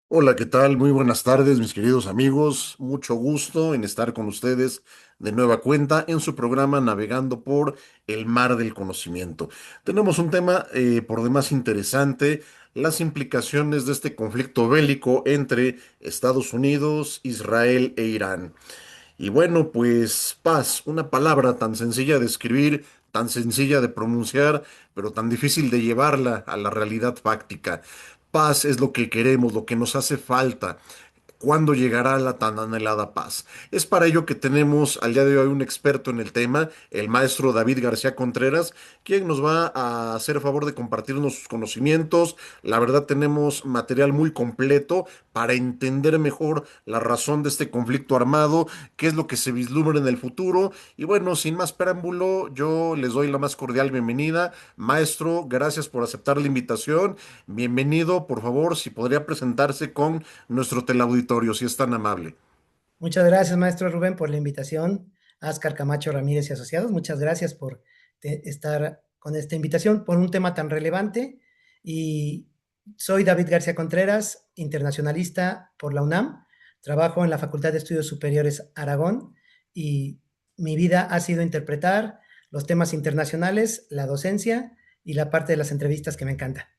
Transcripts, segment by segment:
Hola, ¿qué tal? Muy buenas tardes, mis queridos amigos. Mucho gusto en estar con ustedes de nueva cuenta en su programa Navegando por el Mar del Conocimiento. Tenemos un tema por demás interesante, las implicaciones de este conflicto bélico entre Estados Unidos, Israel e Irán. Y bueno, pues paz, una palabra tan sencilla de escribir, tan sencilla de pronunciar, pero tan difícil de llevarla a la realidad fáctica. Paz es lo que queremos, lo que nos hace falta. ¿Cuándo llegará la tan anhelada paz? Es para ello que tenemos al día de hoy un experto en el tema, el maestro David García Contreras, quien nos va a hacer favor de compartirnos sus conocimientos. La verdad tenemos material muy completo para entender mejor la razón de este conflicto armado, qué es lo que se vislumbra en el futuro. Y bueno, sin más preámbulo, yo les doy la más cordial bienvenida. Maestro, gracias por aceptar la invitación. Bienvenido, por favor, si podría presentarse con nuestro teleauditorio, si es tan amable. Muchas gracias, maestro Rubén, por la invitación. Oscar Camacho Ramírez y Asociados, muchas gracias por estar con esta invitación por un tema tan relevante. Y soy David García Contreras, internacionalista por la UNAM. Trabajo en la Facultad de Estudios Superiores Aragón y mi vida ha sido interpretar los temas internacionales, la docencia y la parte de las entrevistas que me encanta.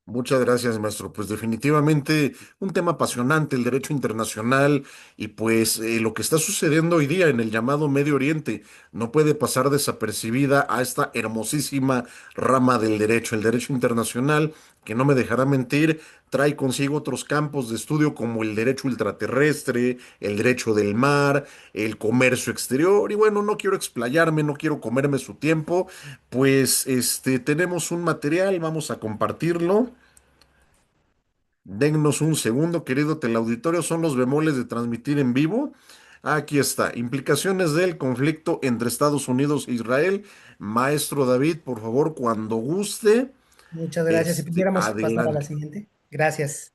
Muchas gracias, maestro. Pues definitivamente un tema apasionante, el derecho internacional y pues lo que está sucediendo hoy día en el llamado Medio Oriente no puede pasar desapercibida a esta hermosísima rama del derecho, el derecho internacional, que no me dejará mentir, trae consigo otros campos de estudio como el derecho ultraterrestre, el derecho del mar, el comercio exterior y bueno, no quiero explayarme, no quiero comerme su tiempo, pues tenemos un material, vamos a compartirlo. Dennos un segundo, querido teleauditorio, son los bemoles de transmitir en vivo. Aquí está, implicaciones del conflicto entre Estados Unidos e Israel. Maestro David, por favor, cuando guste, Muchas gracias. Si pudiéramos pasar a la adelante. siguiente. Gracias.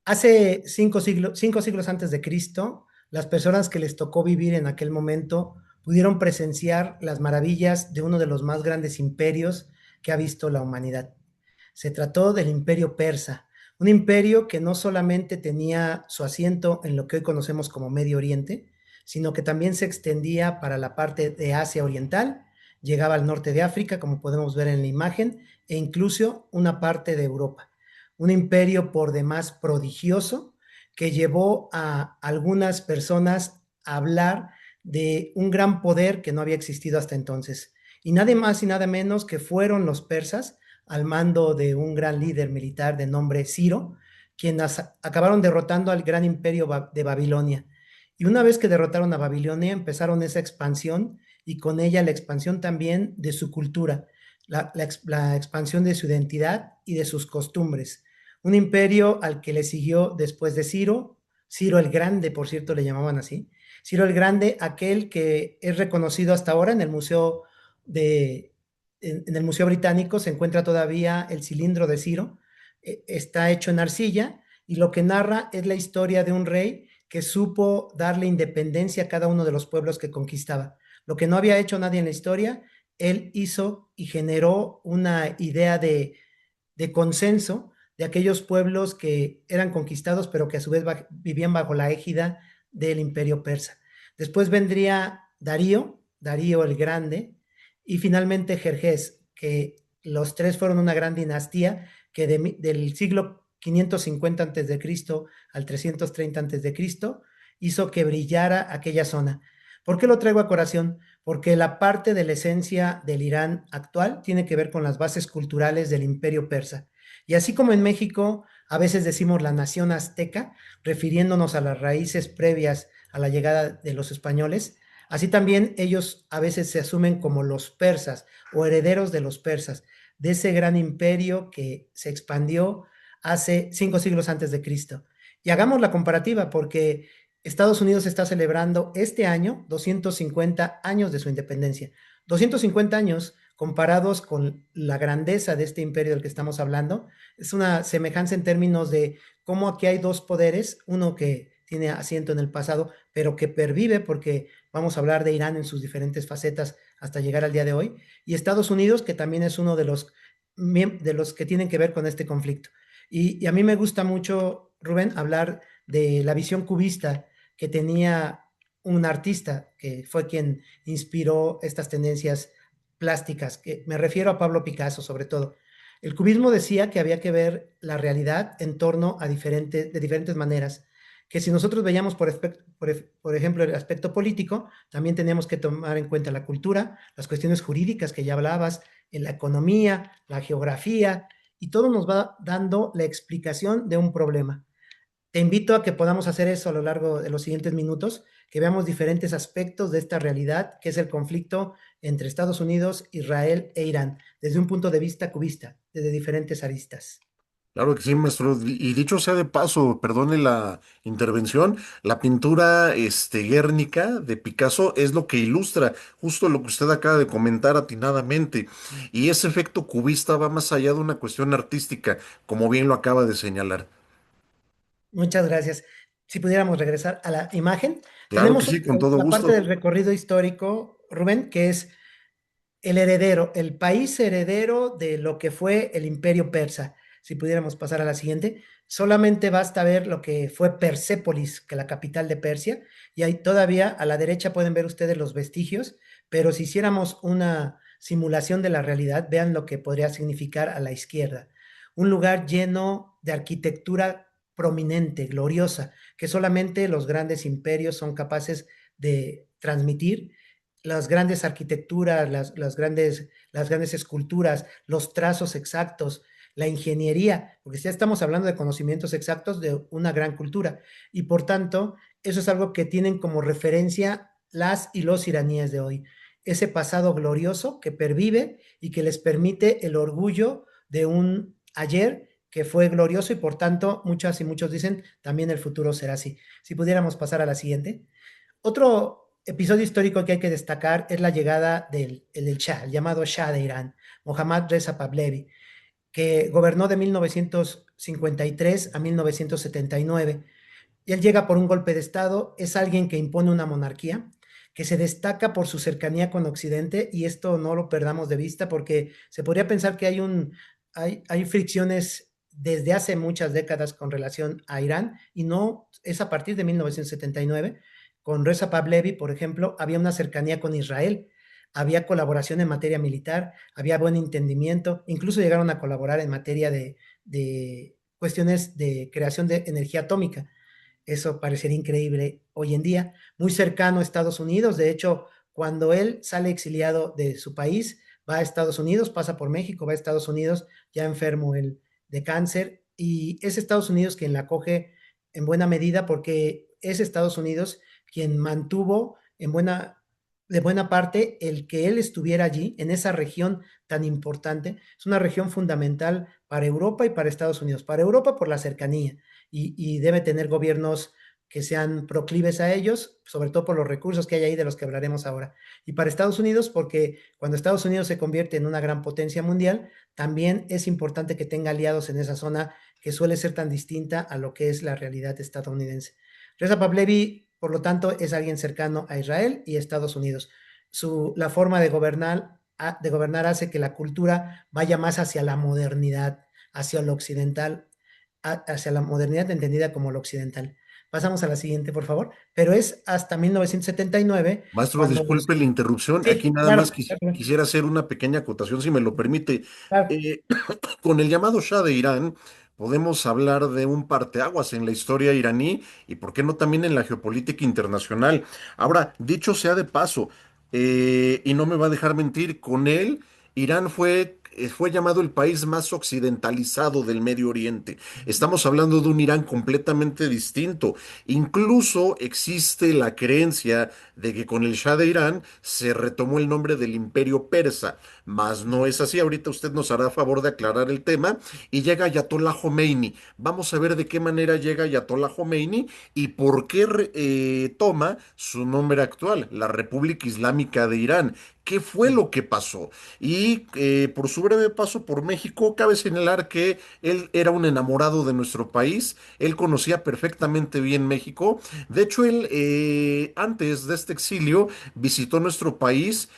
Hace cinco siglos antes de Cristo, las personas que les tocó vivir en aquel momento pudieron presenciar las maravillas de uno de los más grandes imperios que ha visto la humanidad. Se trató del imperio persa, un imperio que no solamente tenía su asiento en lo que hoy conocemos como Medio Oriente, sino que también se extendía para la parte de Asia Oriental, llegaba al norte de África, como podemos ver en la imagen, e incluso una parte de Europa. Un imperio por demás prodigioso que llevó a algunas personas a hablar de un gran poder que no había existido hasta entonces. Y nada más y nada menos que fueron los persas al mando de un gran líder militar de nombre Ciro, quienes acabaron derrotando al gran imperio de Babilonia. Y una vez que derrotaron a Babilonia, empezaron esa expansión y con ella la expansión también de su cultura, la expansión de su identidad y de sus costumbres. Un imperio al que le siguió después de Ciro, Ciro el Grande, por cierto, le llamaban así. Ciro el Grande, aquel que es reconocido hasta ahora en el Museo de, en el Museo Británico se encuentra todavía el cilindro de Ciro, está hecho en arcilla y lo que narra es la historia de un rey que supo darle independencia a cada uno de los pueblos que conquistaba. Lo que no había hecho nadie en la historia, él hizo y generó una idea de consenso de aquellos pueblos que eran conquistados, pero que a su vez vivían bajo la égida del imperio persa. Después vendría Darío el Grande, y finalmente Jerjes, que los tres fueron una gran dinastía que del siglo 550 a.C. al 330 a.C. hizo que brillara aquella zona. ¿Por qué lo traigo a colación? Porque la parte de la esencia del Irán actual tiene que ver con las bases culturales del imperio persa. Y así como en México a veces decimos la nación azteca, refiriéndonos a las raíces previas a la llegada de los españoles, así también ellos a veces se asumen como los persas o herederos de los persas, de ese gran imperio que se expandió hace 5 siglos antes de Cristo. Y hagamos la comparativa porque Estados Unidos está celebrando este año 250 años de su independencia. 250 años comparados con la grandeza de este imperio del que estamos hablando, es una semejanza en términos de cómo aquí hay dos poderes, uno que tiene asiento en el pasado, pero que pervive porque vamos a hablar de Irán en sus diferentes facetas hasta llegar al día de hoy, y Estados Unidos, que también es uno de los que tienen que ver con este conflicto. Y a mí me gusta mucho, Rubén, hablar de la visión cubista que tenía un artista que fue quien inspiró estas tendencias plásticas, que me refiero a Pablo Picasso sobre todo. El cubismo decía que había que ver la realidad en torno a de diferentes maneras, que si nosotros veíamos por ejemplo el aspecto político, también teníamos que tomar en cuenta la cultura, las cuestiones jurídicas que ya hablabas, en la economía, la geografía, y todo nos va dando la explicación de un problema. Te invito a que podamos hacer eso a lo largo de los siguientes minutos, que veamos diferentes aspectos de esta realidad, que es el conflicto entre Estados Unidos, Israel e Irán, desde un punto de vista cubista, desde diferentes aristas. Claro que sí, maestro. Y dicho sea de paso, perdone la intervención, la pintura Guernica de Picasso es lo que ilustra justo lo que usted acaba de comentar atinadamente. Y ese efecto cubista va más allá de una cuestión artística, como bien lo acaba de señalar. Muchas gracias. Si pudiéramos regresar a la imagen, Claro que tenemos sí, con todo la parte gusto. del recorrido histórico, Rubén, que es el heredero, el país heredero de lo que fue el imperio persa. Si pudiéramos pasar a la siguiente, solamente basta ver lo que fue Persépolis, que la capital de Persia, y ahí todavía a la derecha pueden ver ustedes los vestigios, pero si hiciéramos una simulación de la realidad, vean lo que podría significar a la izquierda. Un lugar lleno de arquitectura prominente, gloriosa, que solamente los grandes imperios son capaces de transmitir, las grandes arquitecturas, las grandes esculturas, los trazos exactos, la ingeniería, porque ya estamos hablando de conocimientos exactos de una gran cultura. Y por tanto, eso es algo que tienen como referencia las y los iraníes de hoy. Ese pasado glorioso que pervive y que les permite el orgullo de un ayer que fue glorioso y por tanto muchas y muchos dicen también el futuro será así. Si pudiéramos pasar a la siguiente. Otro episodio histórico que hay que destacar es la llegada del Shah, el llamado Shah de Irán, Mohammad Reza Pahlavi, que gobernó de 1953 a 1979. Y él llega por un golpe de Estado, es alguien que impone una monarquía, que se destaca por su cercanía con Occidente, y esto no lo perdamos de vista porque se podría pensar que hay fricciones desde hace muchas décadas con relación a Irán, y no es a partir de 1979. Con Reza Pahlavi, por ejemplo, había una cercanía con Israel, había colaboración en materia militar, había buen entendimiento, incluso llegaron a colaborar en materia de cuestiones de creación de energía atómica. Eso parecería increíble hoy en día. Muy cercano a Estados Unidos. De hecho, cuando él sale exiliado de su país, va a Estados Unidos, pasa por México, va a Estados Unidos, ya enfermo él de cáncer. Y es Estados Unidos quien la acoge en buena medida porque es Estados Unidos quien mantuvo de buena parte el que él estuviera allí, en esa región tan importante. Es una región fundamental para Europa y para Estados Unidos. Para Europa por la cercanía y debe tener gobiernos que sean proclives a ellos, sobre todo por los recursos que hay ahí de los que hablaremos ahora. Y para Estados Unidos, porque cuando Estados Unidos se convierte en una gran potencia mundial, también es importante que tenga aliados en esa zona que suele ser tan distinta a lo que es la realidad estadounidense. Reza Pahlavi, por lo tanto, es alguien cercano a Israel y Estados Unidos. La forma de gobernar hace que la cultura vaya más hacia la modernidad, hacia lo occidental, hacia la modernidad entendida como lo occidental. Pasamos a la siguiente, por favor. Pero es hasta 1979 Maestro, cuando... disculpe la interrupción. Aquí Sí, nada claro, más claro, quisiera hacer una pequeña acotación, si me lo permite. claro. Eh, con el llamado Shah de Irán, podemos hablar de un parteaguas en la historia iraní y, por qué no, también en la geopolítica internacional. Ahora, dicho sea de paso, y no me va a dejar mentir, con él, Irán fue llamado el país más occidentalizado del Medio Oriente. Estamos hablando de un Irán completamente distinto. Incluso existe la creencia de que con el Shah de Irán se retomó el nombre del Imperio Persa, mas no es así. Ahorita usted nos hará favor de aclarar el tema y llega Ayatollah Khomeini. Vamos a ver de qué manera llega Ayatollah Khomeini y por qué toma su nombre actual, la República Islámica de Irán. ¿Qué fue lo que pasó? Y por su breve paso por México, cabe señalar que él era un enamorado de nuestro país, él conocía perfectamente bien México. De hecho, él antes de este exilio visitó nuestro país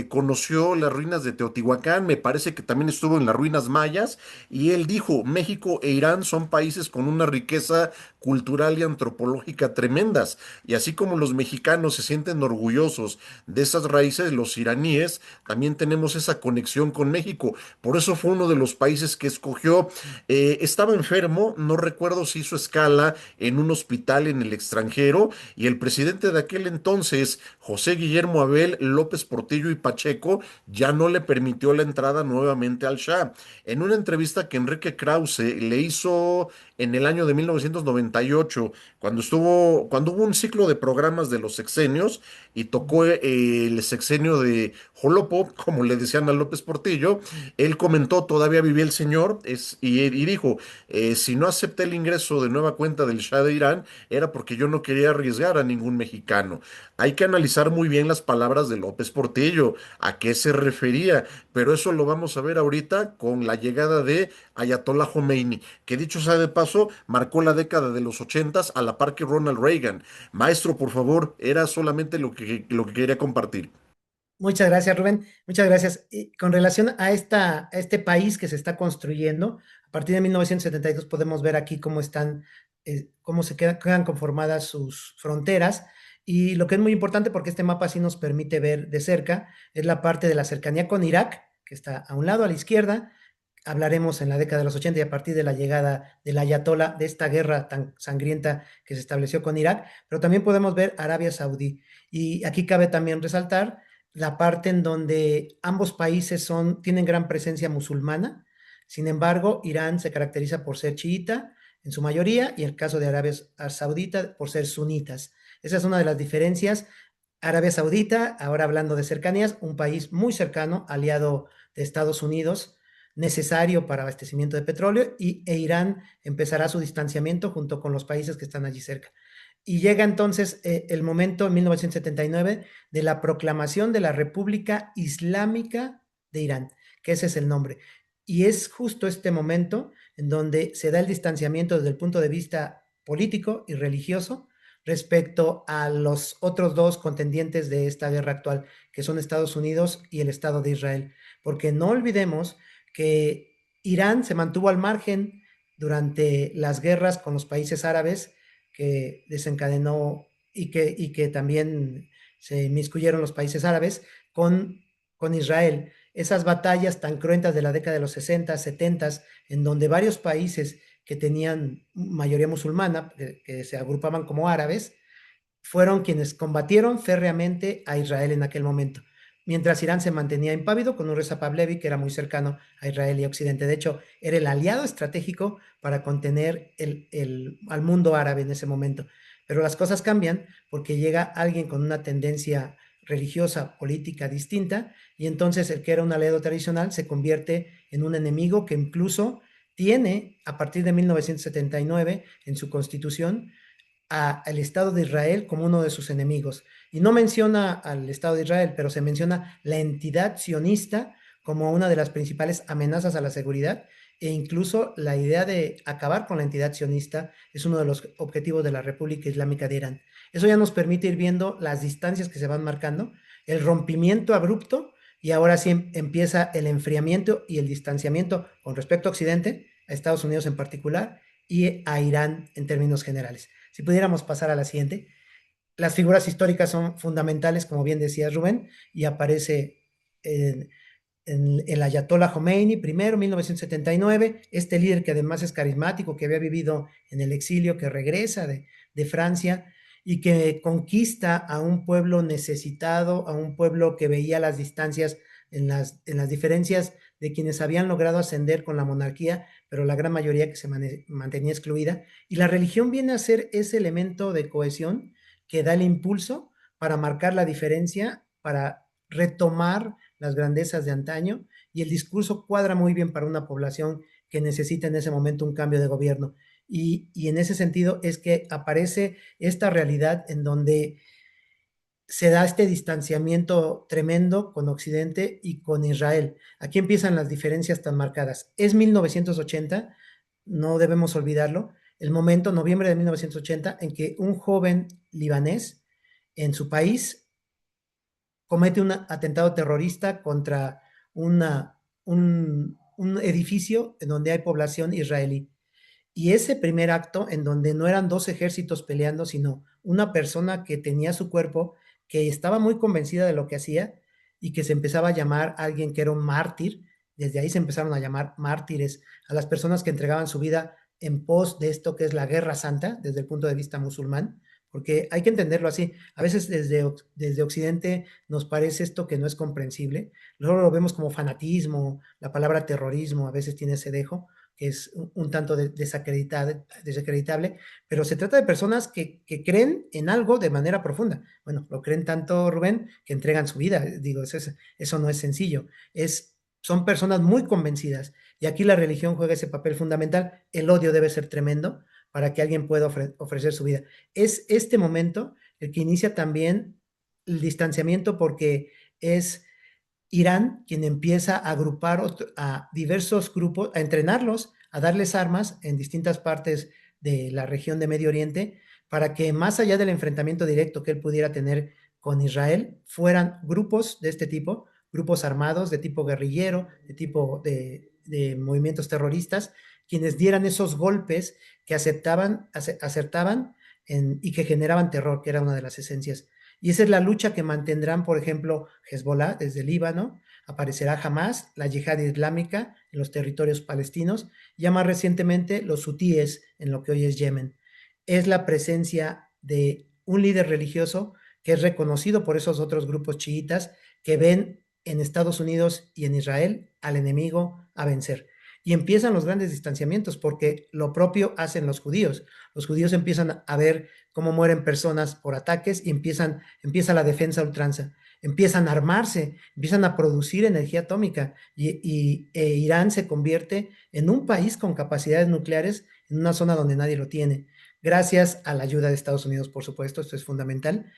conoció las ruinas de Teotihuacán, me parece que también estuvo en las ruinas mayas, y él dijo, México e Irán son países con una riqueza cultural y antropológica tremendas, y así como los mexicanos se sienten orgullosos de esas raíces, los iraníes también tenemos esa conexión con México. Por eso fue uno de los países que escogió. Estaba enfermo, no recuerdo si hizo escala en un hospital en el extranjero, y el presidente de aquel entonces, José Guillermo Abel López Portillo y Pacheco, ya no le permitió la entrada nuevamente al Shah. En una entrevista que Enrique Krause le hizo en el año de 1998, cuando hubo un ciclo de programas de los sexenios y tocó el sexenio de Jolopo, como le decían a López Portillo, él comentó, todavía vivía el señor, y dijo, si no acepté el ingreso de nueva cuenta del Shah de Irán, era porque yo no quería arriesgar a ningún mexicano. Hay que analizar muy bien las palabras de López Portillo, a qué se refería, pero eso lo vamos a ver ahorita con la llegada de Ayatollah Khomeini, que dicho sea de paso, marcó la década de los ochentas a la par que Ronald Reagan. Maestro, por favor, era solamente lo que quería compartir. Muchas gracias, Rubén. Muchas gracias. Y con relación a, a este país que se está construyendo, a partir de 1972 podemos ver aquí cómo están, cómo quedan conformadas sus fronteras. Y lo que es muy importante, porque este mapa sí nos permite ver de cerca, es la parte de la cercanía con Irak, que está a un lado, a la izquierda. Hablaremos en la década de los 80 y a partir de la llegada del Ayatollah, de esta guerra tan sangrienta que se estableció con Irak, pero también podemos ver Arabia Saudí. Y aquí cabe también resaltar la parte en donde ambos países tienen gran presencia musulmana. Sin embargo, Irán se caracteriza por ser chiita en su mayoría y el caso de Arabia Saudita por ser sunitas. Esa es una de las diferencias. Arabia Saudita, ahora hablando de cercanías, un país muy cercano, aliado de Estados Unidos, necesario para abastecimiento de petróleo, e Irán empezará su distanciamiento junto con los países que están allí cerca. Y llega entonces el momento en 1979 de la proclamación de la República Islámica de Irán, que ese es el nombre. Y es justo este momento en donde se da el distanciamiento desde el punto de vista político y religioso respecto a los otros dos contendientes de esta guerra actual, que son Estados Unidos y el Estado de Israel. Porque no olvidemos que Irán se mantuvo al margen durante las guerras con los países árabes que desencadenó y que también se inmiscuyeron los países árabes con Israel. Esas batallas tan cruentas de la década de los 60, 70, en donde varios países que tenían mayoría musulmana, que se agrupaban como árabes, fueron quienes combatieron férreamente a Israel en aquel momento, mientras Irán se mantenía impávido con un Reza Pahlavi que era muy cercano a Israel y a Occidente. De hecho, era el aliado estratégico para contener al mundo árabe en ese momento. Pero las cosas cambian porque llega alguien con una tendencia religiosa, política distinta, y entonces el que era un aliado tradicional se convierte en un enemigo que incluso tiene, a partir de 1979, en su constitución, al Estado de Israel como uno de sus enemigos. Y no menciona al Estado de Israel, pero se menciona la entidad sionista como una de las principales amenazas a la seguridad, e incluso la idea de acabar con la entidad sionista es uno de los objetivos de la República Islámica de Irán. Eso ya nos permite ir viendo las distancias que se van marcando, el rompimiento abrupto, y ahora sí empieza el enfriamiento y el distanciamiento con respecto a Occidente, a Estados Unidos en particular, y a Irán en términos generales. Si pudiéramos pasar a la siguiente. Las figuras históricas son fundamentales, como bien decía Rubén, y aparece el Ayatollah Khomeini, primero, 1979, este líder que además es carismático, que había vivido en el exilio, que regresa de Francia y que conquista a un pueblo necesitado, a un pueblo que veía las distancias en las diferencias de quienes habían logrado ascender con la monarquía, pero la gran mayoría que se mantenía excluida. Y la religión viene a ser ese elemento de cohesión que da el impulso para marcar la diferencia, para retomar las grandezas de antaño, y el discurso cuadra muy bien para una población que necesita en ese momento un cambio de gobierno. Y en ese sentido es que aparece esta realidad en donde se da este distanciamiento tremendo con Occidente y con Israel. Aquí empiezan las diferencias tan marcadas. Es 1980, no debemos olvidarlo, el momento, noviembre de 1980, en que un joven libanés en su país comete un atentado terrorista contra un edificio en donde hay población israelí. Y ese primer acto, en donde no eran dos ejércitos peleando, sino una persona que tenía su cuerpo, que estaba muy convencida de lo que hacía y que se empezaba a llamar a alguien que era un mártir, desde ahí se empezaron a llamar mártires a las personas que entregaban su vida en pos de esto que es la Guerra Santa, desde el punto de vista musulmán, porque hay que entenderlo así. A veces desde Occidente nos parece esto que no es comprensible, luego lo vemos como fanatismo, la palabra terrorismo a veces tiene ese dejo, que es un tanto desacreditable, pero se trata de personas que creen en algo de manera profunda. Bueno, lo creen tanto, Rubén, que entregan su vida. Digo, eso no es sencillo. Son personas muy convencidas y aquí la religión juega ese papel fundamental. El odio debe ser tremendo para que alguien pueda ofrecer su vida. Es este momento el que inicia también el distanciamiento porque es Irán quien empieza a agrupar a diversos grupos, a entrenarlos, a darles armas en distintas partes de la región de Medio Oriente, para que más allá del enfrentamiento directo que él pudiera tener con Israel, fueran grupos de este tipo, grupos armados de tipo guerrillero, de tipo de movimientos terroristas, quienes dieran esos golpes que acertaban y que generaban terror, que era una de las esencias. Y esa es la lucha que mantendrán, por ejemplo, Hezbollah desde el Líbano, aparecerá Hamas, la yihad islámica en los territorios palestinos, ya más recientemente los hutíes en lo que hoy es Yemen. Es la presencia de un líder religioso que es reconocido por esos otros grupos chiitas que ven en Estados Unidos y en Israel al enemigo a vencer. Y empiezan los grandes distanciamientos porque lo propio hacen los judíos. Los judíos empiezan a ver cómo mueren personas por ataques y empieza la defensa a ultranza. Empiezan a armarse, empiezan a producir energía atómica Irán se convierte en un país con capacidades nucleares en una zona donde nadie lo tiene. Gracias a la ayuda de Estados Unidos, por supuesto, esto es fundamental.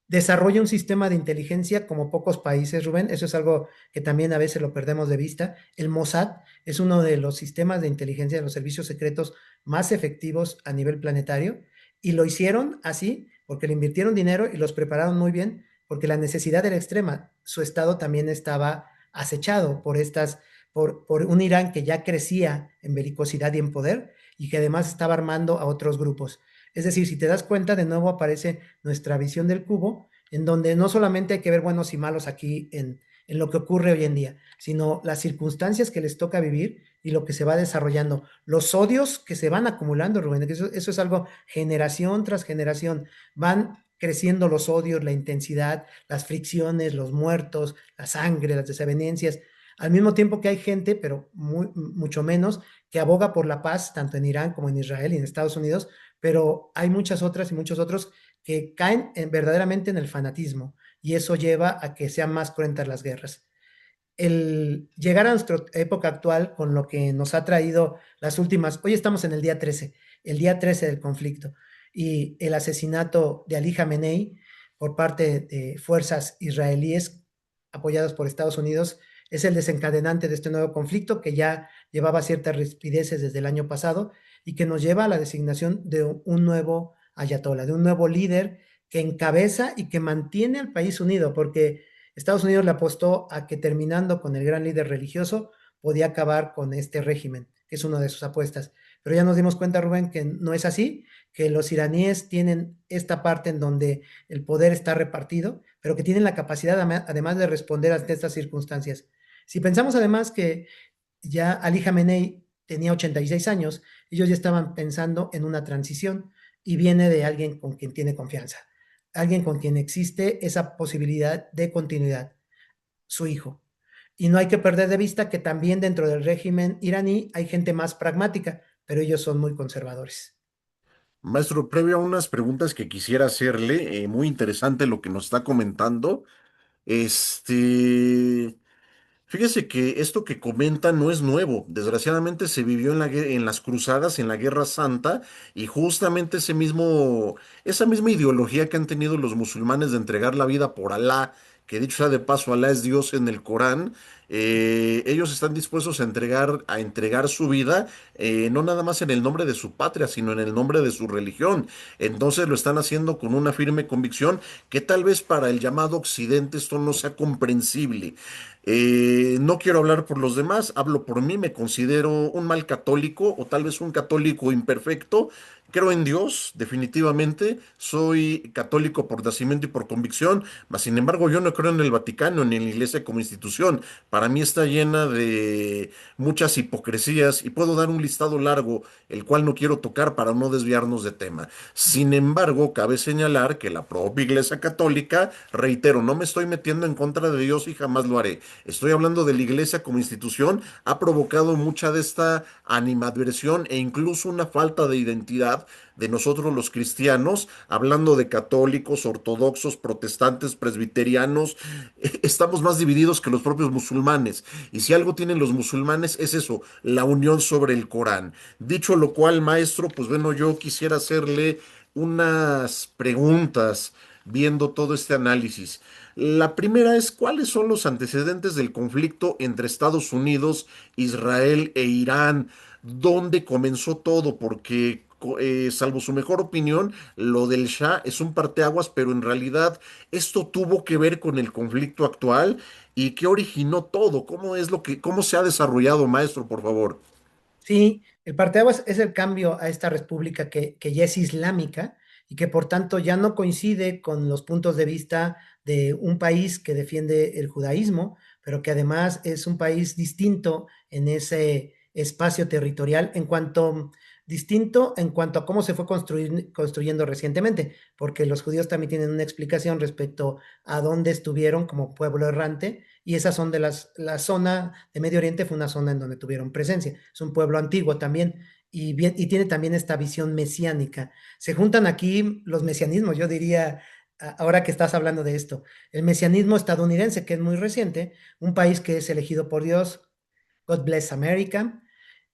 Desarrolla un sistema de inteligencia como pocos países, Rubén. Eso es algo que también a veces lo perdemos de vista. El Mossad es uno de los sistemas de inteligencia de los servicios secretos más efectivos a nivel planetario y lo hicieron así porque le invirtieron dinero y los prepararon muy bien porque la necesidad era extrema. Su estado también estaba acechado por un Irán que ya crecía en belicosidad y en poder y que además estaba armando a otros grupos. Es decir, si te das cuenta, de nuevo aparece nuestra visión del cubo, en donde no solamente hay que ver buenos y malos aquí en lo que ocurre hoy en día, sino las circunstancias que les toca vivir y lo que se va desarrollando, los odios que se van acumulando, Rubén, eso es algo generación tras generación, van creciendo los odios, la intensidad, las fricciones, los muertos, la sangre, las desavenencias, al mismo tiempo que hay gente, pero mucho menos, que aboga por la paz, tanto en Irán como en Israel y en Estados Unidos, pero hay muchas otras y muchos otros que caen verdaderamente en el fanatismo y eso lleva a que sean más cruentas las guerras. El llegar a nuestra época actual con lo que nos ha traído las últimas, hoy estamos en el día 13 del conflicto y el asesinato de Ali Khamenei por parte de fuerzas israelíes apoyadas por Estados Unidos es el desencadenante de este nuevo conflicto que ya llevaba ciertas rispideces desde el año pasado y que nos lleva a la designación de un nuevo ayatollah, de un nuevo líder que encabeza y que mantiene al país unido, porque Estados Unidos le apostó a que terminando con el gran líder religioso podía acabar con este régimen, que es una de sus apuestas. Pero ya nos dimos cuenta, Rubén, que no es así, que los iraníes tienen esta parte en donde el poder está repartido, pero que tienen la capacidad además de responder ante estas circunstancias. Si pensamos además que ya Ali Khamenei tenía 86 años, ellos ya estaban pensando en una transición y viene de alguien con quien tiene confianza, alguien con quien existe esa posibilidad de continuidad, su hijo. Y no hay que perder de vista que también dentro del régimen iraní hay gente más pragmática, pero ellos son muy conservadores. Maestro, previo a unas preguntas que quisiera hacerle, muy interesante lo que nos está comentando. Este, Fíjese que esto que comenta no es nuevo. Desgraciadamente se vivió en las cruzadas, en la Guerra Santa, y justamente esa misma ideología que han tenido los musulmanes de entregar la vida por Alá que dicho sea de paso, Alá es Dios en el Corán. Ellos están dispuestos a entregar su vida, no nada más en el nombre de su patria, sino en el nombre de su religión. Entonces lo están haciendo con una firme convicción que tal vez para el llamado Occidente esto no sea comprensible. No quiero hablar por los demás, hablo por mí, me considero un mal católico o tal vez un católico imperfecto. Creo en Dios, definitivamente. Soy católico por nacimiento y por convicción, mas sin embargo yo no creo en el Vaticano ni en la Iglesia como institución. Para mí está llena de muchas hipocresías y puedo dar un listado largo, el cual no quiero tocar para no desviarnos de tema. Sin embargo, cabe señalar que la propia Iglesia Católica, reitero, no me estoy metiendo en contra de Dios y jamás lo haré. Estoy hablando de la Iglesia como institución, ha provocado mucha de esta animadversión e incluso una falta de identidad de nosotros los cristianos, hablando de católicos, ortodoxos, protestantes, presbiterianos, estamos más divididos que los propios musulmanes. Y si algo tienen los musulmanes es eso, la unión sobre el Corán. Dicho lo cual, maestro, pues bueno, yo quisiera hacerle unas preguntas viendo todo este análisis. La primera es, ¿cuáles son los antecedentes del conflicto entre Estados Unidos, Israel e Irán? ¿Dónde comenzó todo? Porque, salvo su mejor opinión, lo del Shah es un parteaguas, pero en realidad esto tuvo que ver con el conflicto actual y qué originó todo. ¿Cómo es cómo se ha desarrollado, maestro, por favor? Sí, el parteaguas es el cambio a esta república que ya es islámica y que por tanto ya no coincide con los puntos de vista de un país que defiende el judaísmo, pero que además es un país distinto en ese espacio territorial distinto en cuanto a cómo se fue construyendo recientemente, porque los judíos también tienen una explicación respecto a dónde estuvieron como pueblo errante y esas son la zona de Medio Oriente fue una zona en donde tuvieron presencia. Es un pueblo antiguo también y tiene también esta visión mesiánica. Se juntan aquí los mesianismos, yo diría, ahora que estás hablando de esto, el mesianismo estadounidense, que es muy reciente, un país que es elegido por Dios, God bless America,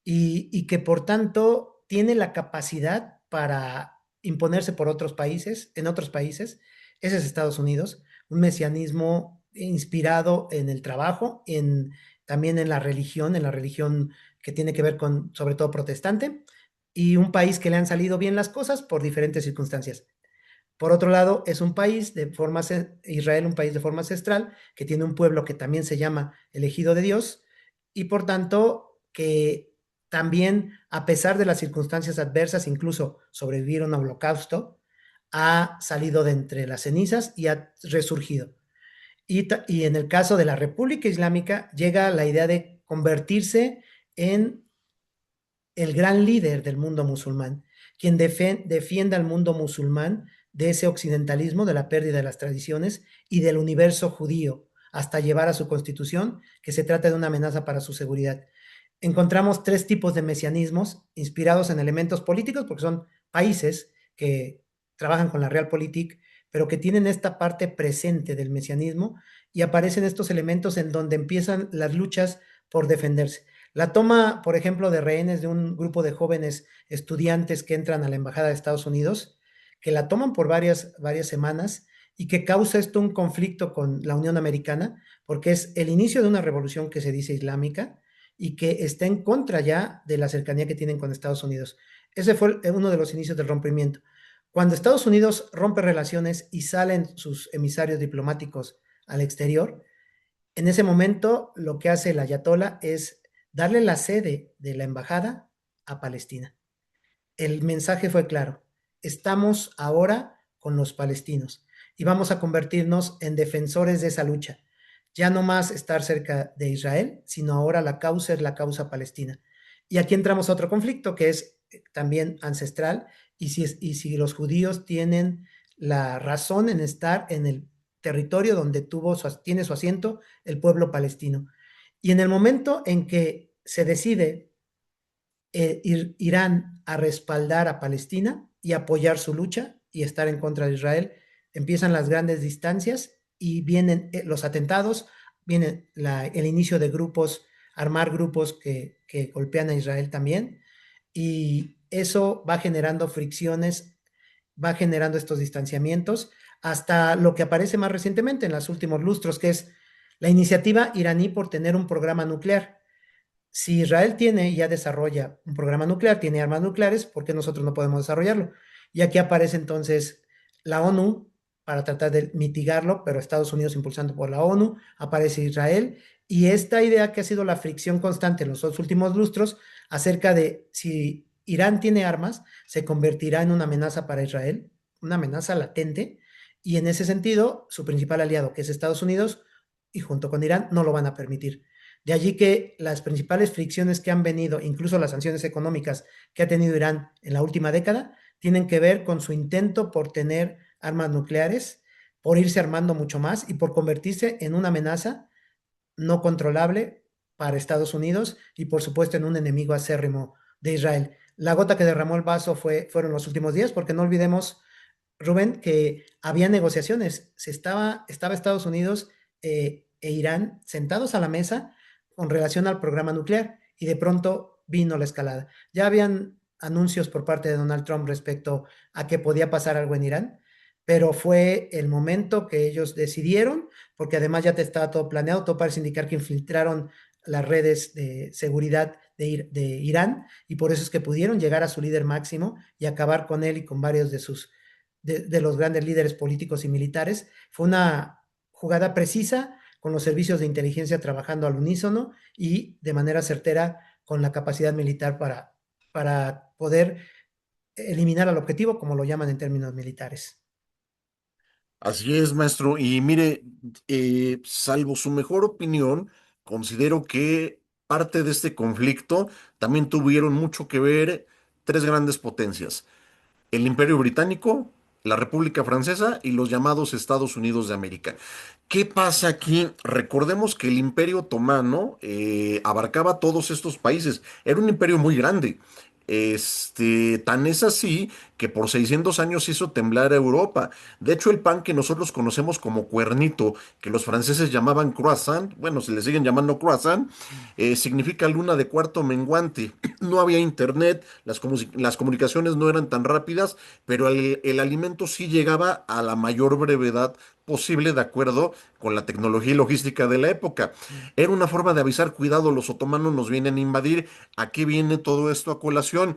y que por tanto tiene la capacidad para imponerse por otros países, en otros países, ese es Estados Unidos, un mesianismo inspirado en el trabajo, también en la religión que tiene que ver con, sobre todo, protestante, y un país que le han salido bien las cosas por diferentes circunstancias. Por otro lado, es un país de forma, Israel, un país de forma ancestral, que tiene un pueblo que también se llama elegido de Dios, y por tanto, que también, a pesar de las circunstancias adversas, incluso sobrevivir a un holocausto, ha salido de entre las cenizas y ha resurgido. Y en el caso de la República Islámica, llega la idea de convertirse en el gran líder del mundo musulmán, quien defienda al mundo musulmán de ese occidentalismo, de la pérdida de las tradiciones y del universo judío, hasta llevar a su constitución que se trata de una amenaza para su seguridad. Encontramos tres tipos de mesianismos inspirados en elementos políticos, porque son países que trabajan con la realpolitik, pero que tienen esta parte presente del mesianismo y aparecen estos elementos en donde empiezan las luchas por defenderse. La toma, por ejemplo, de rehenes de un grupo de jóvenes estudiantes que entran a la Embajada de Estados Unidos, que la toman por varias semanas y que causa esto un conflicto con la Unión Americana, porque es el inicio de una revolución que se dice islámica y que está en contra ya de la cercanía que tienen con Estados Unidos. Ese fue uno de los inicios del rompimiento. Cuando Estados Unidos rompe relaciones y salen sus emisarios diplomáticos al exterior, en ese momento lo que hace el ayatollah es darle la sede de la embajada a Palestina. El mensaje fue claro, estamos ahora con los palestinos y vamos a convertirnos en defensores de esa lucha. Ya no más estar cerca de Israel, sino ahora la causa es la causa palestina. Y aquí entramos a otro conflicto que es también ancestral y si los judíos tienen la razón en estar en el territorio donde tiene su asiento el pueblo palestino. Y en el momento en que se decide Irán a respaldar a Palestina y apoyar su lucha y estar en contra de Israel, empiezan las grandes distancias y vienen los atentados, viene el inicio de grupos, armar grupos que golpean a Israel también, y eso va generando fricciones, va generando estos distanciamientos, hasta lo que aparece más recientemente en los últimos lustros, que es la iniciativa iraní por tener un programa nuclear. Si Israel tiene y ya desarrolla un programa nuclear, tiene armas nucleares, ¿por qué nosotros no podemos desarrollarlo? Y aquí aparece entonces la ONU para tratar de mitigarlo, pero Estados Unidos impulsando por la ONU, aparece Israel, y esta idea que ha sido la fricción constante en los dos últimos lustros acerca de si Irán tiene armas, se convertirá en una amenaza para Israel, una amenaza latente, y en ese sentido, su principal aliado, que es Estados Unidos, y junto con Irán, no lo van a permitir. De allí que las principales fricciones que han venido, incluso las sanciones económicas que ha tenido Irán en la última década, tienen que ver con su intento por tener armas nucleares, por irse armando mucho más y por convertirse en una amenaza no controlable para Estados Unidos y por supuesto en un enemigo acérrimo de Israel. La gota que derramó el vaso fueron los últimos días, porque no olvidemos, Rubén, que había negociaciones. Estaba Estados Unidos e Irán sentados a la mesa con relación al programa nuclear y de pronto vino la escalada. Ya habían anuncios por parte de Donald Trump respecto a que podía pasar algo en Irán, pero fue el momento que ellos decidieron, porque además ya te estaba todo planeado, todo parece indicar que infiltraron las redes de seguridad de Irán y por eso es que pudieron llegar a su líder máximo y acabar con él y con varios de los grandes líderes políticos y militares. Fue una jugada precisa con los servicios de inteligencia trabajando al unísono y de manera certera con la capacidad militar para poder eliminar al objetivo, como lo llaman en términos militares. Así es, maestro. Y mire, salvo su mejor opinión, considero que parte de este conflicto también tuvieron mucho que ver tres grandes potencias: el Imperio Británico, la República Francesa y los llamados Estados Unidos de América. ¿Qué pasa aquí? Recordemos que el Imperio Otomano abarcaba todos estos países. Era un imperio muy grande. Tan es así que por 600 años hizo temblar a Europa. De hecho, el pan que nosotros conocemos como cuernito, que los franceses llamaban croissant, bueno, se le siguen llamando croissant, significa luna de cuarto menguante. No había internet, las comunicaciones no eran tan rápidas, pero el alimento sí llegaba a la mayor brevedad posible de acuerdo con la tecnología y logística de la época. Era una forma de avisar: cuidado, los otomanos nos vienen a invadir. ¿A qué viene todo esto a colación?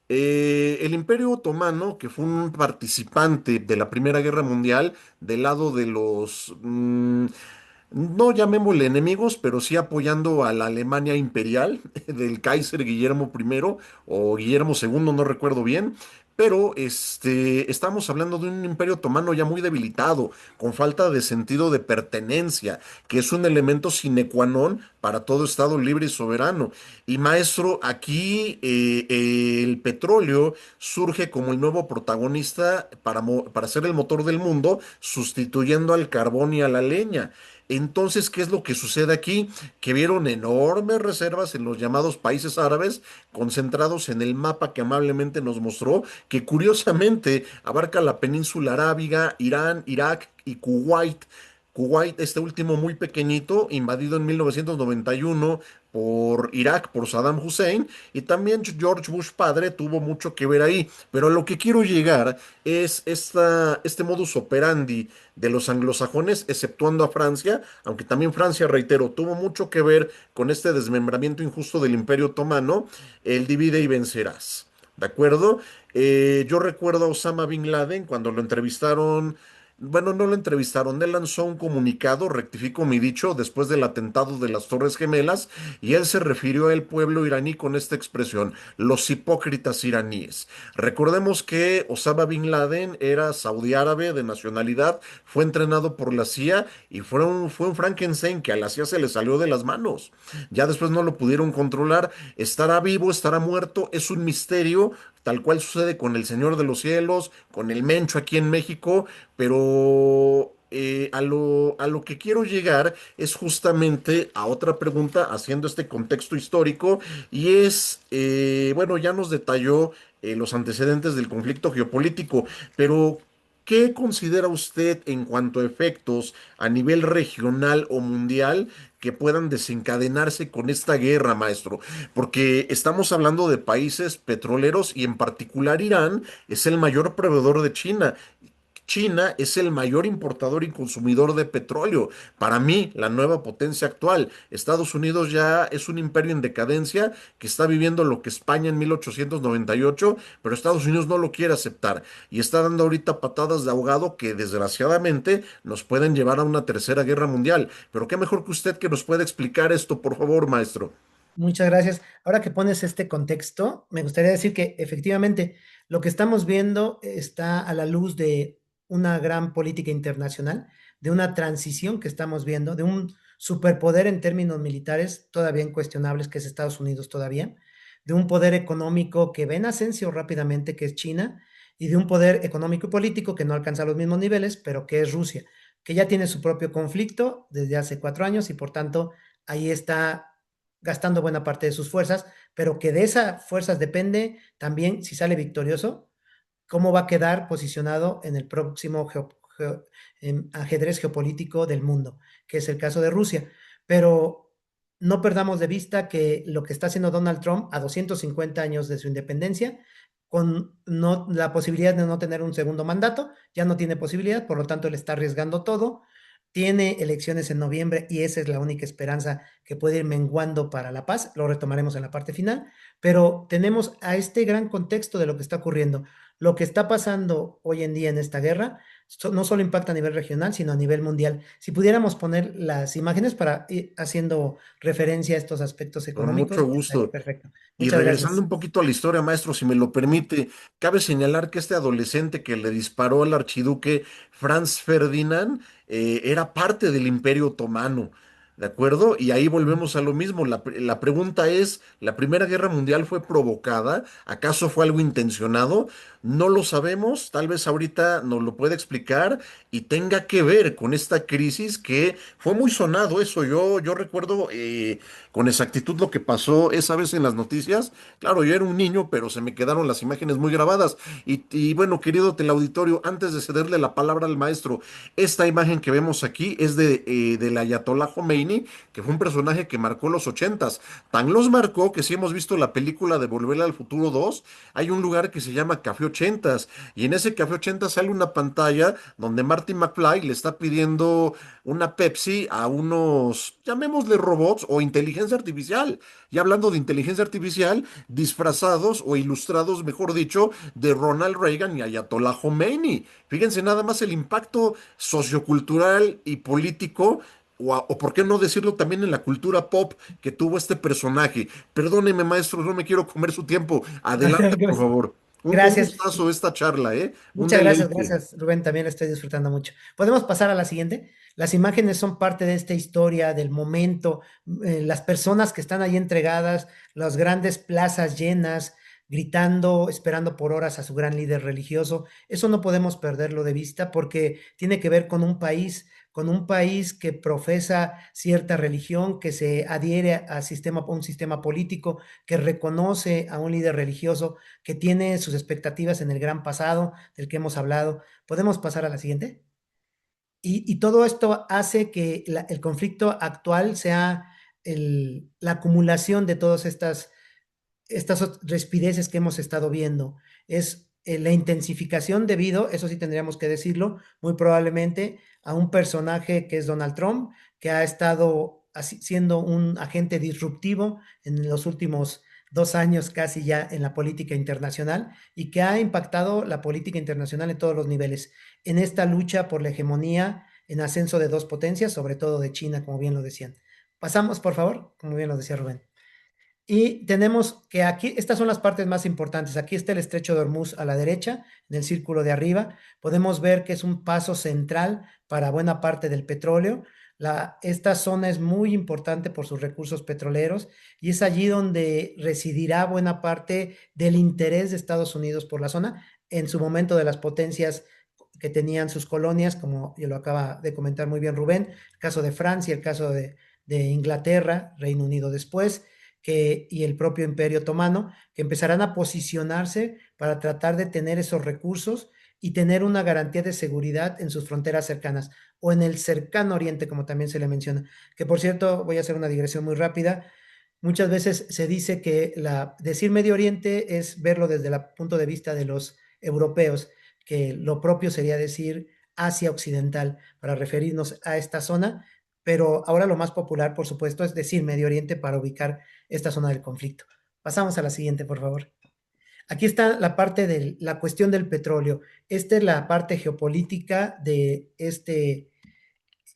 El Imperio Otomano, que fue un participante de la Primera Guerra Mundial, del lado de los, no llamémosle enemigos, pero sí apoyando a la Alemania imperial del Kaiser Guillermo I o Guillermo II, no recuerdo bien. Pero estamos hablando de un imperio otomano ya muy debilitado, con falta de sentido de pertenencia, que es un elemento sine qua non para todo Estado libre y soberano. Y maestro, aquí el petróleo surge como el nuevo protagonista para ser el motor del mundo, sustituyendo al carbón y a la leña. Entonces, ¿qué es lo que sucede aquí? Que vieron enormes reservas en los llamados países árabes, concentrados en el mapa que amablemente nos mostró, que curiosamente abarca la península arábiga, Irán, Irak y Kuwait. Kuwait, este último muy pequeñito, invadido en 1991 por Irak, por Saddam Hussein, y también George Bush padre tuvo mucho que ver ahí. Pero a lo que quiero llegar es este modus operandi de los anglosajones, exceptuando a Francia, aunque también Francia, reitero, tuvo mucho que ver con este desmembramiento injusto del Imperio Otomano, el divide y vencerás. ¿De acuerdo? Yo recuerdo a Osama Bin Laden cuando lo entrevistaron. Bueno, no lo entrevistaron, él lanzó un comunicado, rectifico mi dicho, después del atentado de las Torres Gemelas, y él se refirió al pueblo iraní con esta expresión: los hipócritas iraníes. Recordemos que Osama Bin Laden era saudí árabe de nacionalidad, fue entrenado por la CIA y fue un Frankenstein que a la CIA se le salió de las manos. Ya después no lo pudieron controlar. ¿Estará vivo? ¿Estará muerto? Es un misterio, tal cual sucede con el Señor de los Cielos, con el Mencho aquí en México, pero a lo que quiero llegar es justamente a otra pregunta, haciendo este contexto histórico, y es, bueno, ya nos detalló los antecedentes del conflicto geopolítico, pero ¿qué considera usted en cuanto a efectos a nivel regional o mundial que puedan desencadenarse con esta guerra, maestro? Porque estamos hablando de países petroleros y en particular Irán es el mayor proveedor de China. China es el mayor importador y consumidor de petróleo. Para mí, la nueva potencia actual. Estados Unidos ya es un imperio en decadencia que está viviendo lo que España en 1898, pero Estados Unidos no lo quiere aceptar y está dando ahorita patadas de ahogado que desgraciadamente nos pueden llevar a una tercera guerra mundial. Pero qué mejor que usted que nos pueda explicar esto, por favor, maestro. Muchas gracias. Ahora que pones este contexto, me gustaría decir que efectivamente lo que estamos viendo está a la luz de una gran política internacional, de una transición que estamos viendo, de un superpoder en términos militares todavía incuestionables, que es Estados Unidos todavía, de un poder económico que ve en ascenso rápidamente, que es China, y de un poder económico y político que no alcanza los mismos niveles, pero que es Rusia, que ya tiene su propio conflicto desde hace 4 años y por tanto ahí está gastando buena parte de sus fuerzas, pero que de esas fuerzas depende también, si sale victorioso, cómo va a quedar posicionado en el próximo ajedrez geopolítico del mundo, que es el caso de Rusia. Pero no perdamos de vista que lo que está haciendo Donald Trump a 250 años de su independencia, con no, la posibilidad de no tener un segundo mandato, ya no tiene posibilidad, por lo tanto él está arriesgando todo. Tiene elecciones en noviembre y esa es la única esperanza que puede ir menguando para la paz. Lo retomaremos en la parte final, pero tenemos a este gran contexto de lo que está ocurriendo. Lo que está pasando hoy en día en esta guerra no solo impacta a nivel regional, sino a nivel mundial. Si pudiéramos poner las imágenes para ir haciendo referencia a estos aspectos Con mucho económicos, estaría gusto. perfecto. Y Muchas regresando gracias. un poquito a la historia, maestro, si me lo permite, cabe señalar que este adolescente que le disparó al archiduque Franz Ferdinand era parte del Imperio Otomano, ¿de acuerdo? Y ahí volvemos a lo mismo. La pregunta es, ¿la Primera Guerra Mundial fue provocada? ¿Acaso fue algo intencionado? No lo sabemos, tal vez ahorita nos lo puede explicar y tenga que ver con esta crisis que fue muy sonado eso. Yo recuerdo con exactitud lo que pasó esa vez en las noticias. Claro, yo era un niño, pero se me quedaron las imágenes muy grabadas. Y bueno, querido teleauditorio, antes de cederle la palabra al maestro, esta imagen que vemos aquí es del Ayatollah Khomeini, que fue un personaje que marcó los ochentas. Tan los marcó que si hemos visto la película de Volver al Futuro 2, hay un lugar que se llama Café Ochentas. Y en ese Café Ochentas sale una pantalla donde Marty McFly le está pidiendo una Pepsi a unos, llamémosle robots o inteligencia artificial. Y hablando de inteligencia artificial, disfrazados o ilustrados, mejor dicho, de Ronald Reagan y Ayatollah Khomeini. Fíjense nada más el impacto sociocultural y político. O por qué no decirlo también en la cultura pop que tuvo este personaje. Perdóneme, maestro, no me quiero comer su tiempo. Adelante, por favor. Un Gracias. gustazo esta charla, ¿eh? Un Muchas gracias, deleite. gracias, Rubén. También la estoy disfrutando mucho. Podemos pasar a la siguiente. Las imágenes son parte de esta historia, del momento, las personas que están ahí entregadas, las grandes plazas llenas, gritando, esperando por horas a su gran líder religioso. Eso no podemos perderlo de vista porque tiene que ver con un país que profesa cierta religión, que se adhiere a un sistema político, que reconoce a un líder religioso, que tiene sus expectativas en el gran pasado del que hemos hablado. ¿Podemos pasar a la siguiente? Y todo esto hace que el conflicto actual sea la acumulación de todas estas respideces que hemos estado viendo. Es la intensificación debido, eso sí tendríamos que decirlo, muy probablemente a un personaje que es Donald Trump, que ha estado siendo un agente disruptivo en los últimos 2 años casi ya en la política internacional y que ha impactado la política internacional en todos los niveles, en esta lucha por la hegemonía en ascenso de dos potencias, sobre todo de China, como bien lo decían. Pasamos, por favor, como bien lo decía Rubén. Y tenemos que aquí, estas son las partes más importantes. Aquí está el estrecho de Hormuz a la derecha, en el círculo de arriba. Podemos ver que es un paso central para buena parte del petróleo. Esta zona es muy importante por sus recursos petroleros y es allí donde residirá buena parte del interés de Estados Unidos por la zona, en su momento de las potencias que tenían sus colonias, como yo lo acaba de comentar muy bien Rubén, el caso de Francia, el caso de Inglaterra, Reino Unido después y el propio Imperio Otomano, que empezarán a posicionarse para tratar de tener esos recursos y tener una garantía de seguridad en sus fronteras cercanas o en el cercano oriente, como también se le menciona. Que por cierto, voy a hacer una digresión muy rápida. Muchas veces se dice que decir Medio Oriente es verlo desde el punto de vista de los europeos, que lo propio sería decir Asia Occidental para referirnos a esta zona, pero ahora lo más popular, por supuesto, es decir Medio Oriente para ubicar esta zona del conflicto. Pasamos a la siguiente, por favor. Aquí está la parte de la cuestión del petróleo. Esta es la parte geopolítica de este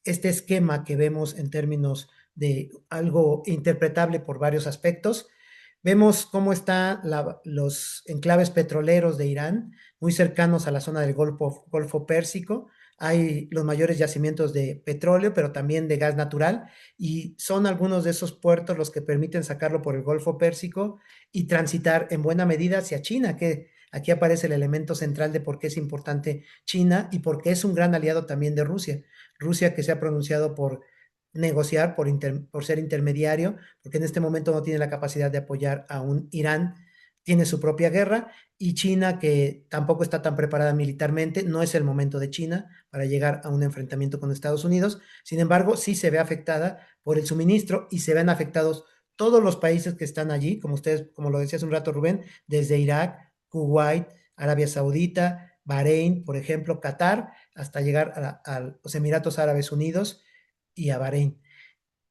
esquema que vemos en términos de algo interpretable por varios aspectos. Vemos cómo están los enclaves petroleros de Irán, muy cercanos a la zona del Golfo Pérsico. Hay los mayores yacimientos de petróleo, pero también de gas natural, y son algunos de esos puertos los que permiten sacarlo por el Golfo Pérsico y transitar en buena medida hacia China, que aquí aparece el elemento central de por qué es importante China y por qué es un gran aliado también de Rusia. Rusia que se ha pronunciado por negociar, por ser intermediario, porque en este momento no tiene la capacidad de apoyar a un Irán, tiene su propia guerra, y China que tampoco está tan preparada militarmente, no es el momento de China para llegar a un enfrentamiento con Estados Unidos, sin embargo sí se ve afectada por el suministro y se ven afectados todos los países que están allí, como ustedes, como lo decía hace un rato Rubén, desde Irak, Kuwait, Arabia Saudita, Bahrein, por ejemplo, Qatar, hasta llegar a los Emiratos Árabes Unidos y a Bahrein.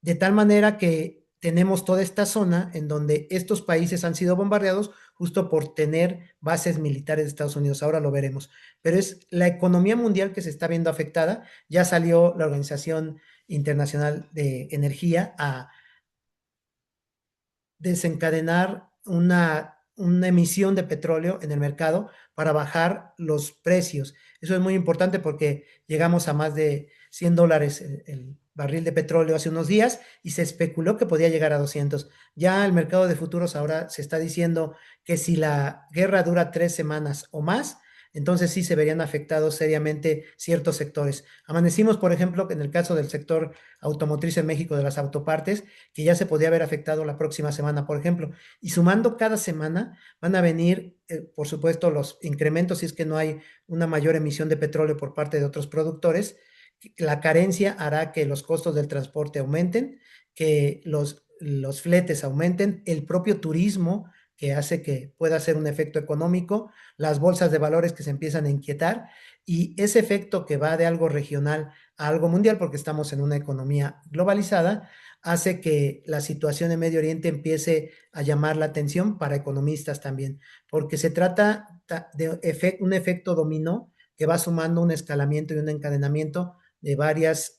De tal manera que tenemos toda esta zona en donde estos países han sido bombardeados justo por tener bases militares de Estados Unidos. Ahora lo veremos. Pero es la economía mundial que se está viendo afectada. Ya salió la Organización Internacional de Energía a desencadenar una emisión de petróleo en el mercado para bajar los precios. Eso es muy importante porque llegamos a más de $100 el barril de petróleo hace unos días y se especuló que podía llegar a 200. Ya el mercado de futuros ahora se está diciendo que si la guerra dura 3 semanas o más, entonces sí se verían afectados seriamente ciertos sectores. Amanecimos, por ejemplo, en el caso del sector automotriz en México de las autopartes, que ya se podía haber afectado la próxima semana, por ejemplo. Y sumando cada semana van a venir, por supuesto, los incrementos si es que no hay una mayor emisión de petróleo por parte de otros productores. La carencia hará que los costos del transporte aumenten, que los fletes aumenten, el propio turismo que hace que pueda ser un efecto económico, las bolsas de valores que se empiezan a inquietar y ese efecto que va de algo regional a algo mundial, porque estamos en una economía globalizada, hace que la situación en Medio Oriente empiece a llamar la atención para economistas también, porque se trata de un efecto dominó que va sumando un escalamiento y un encadenamiento de varios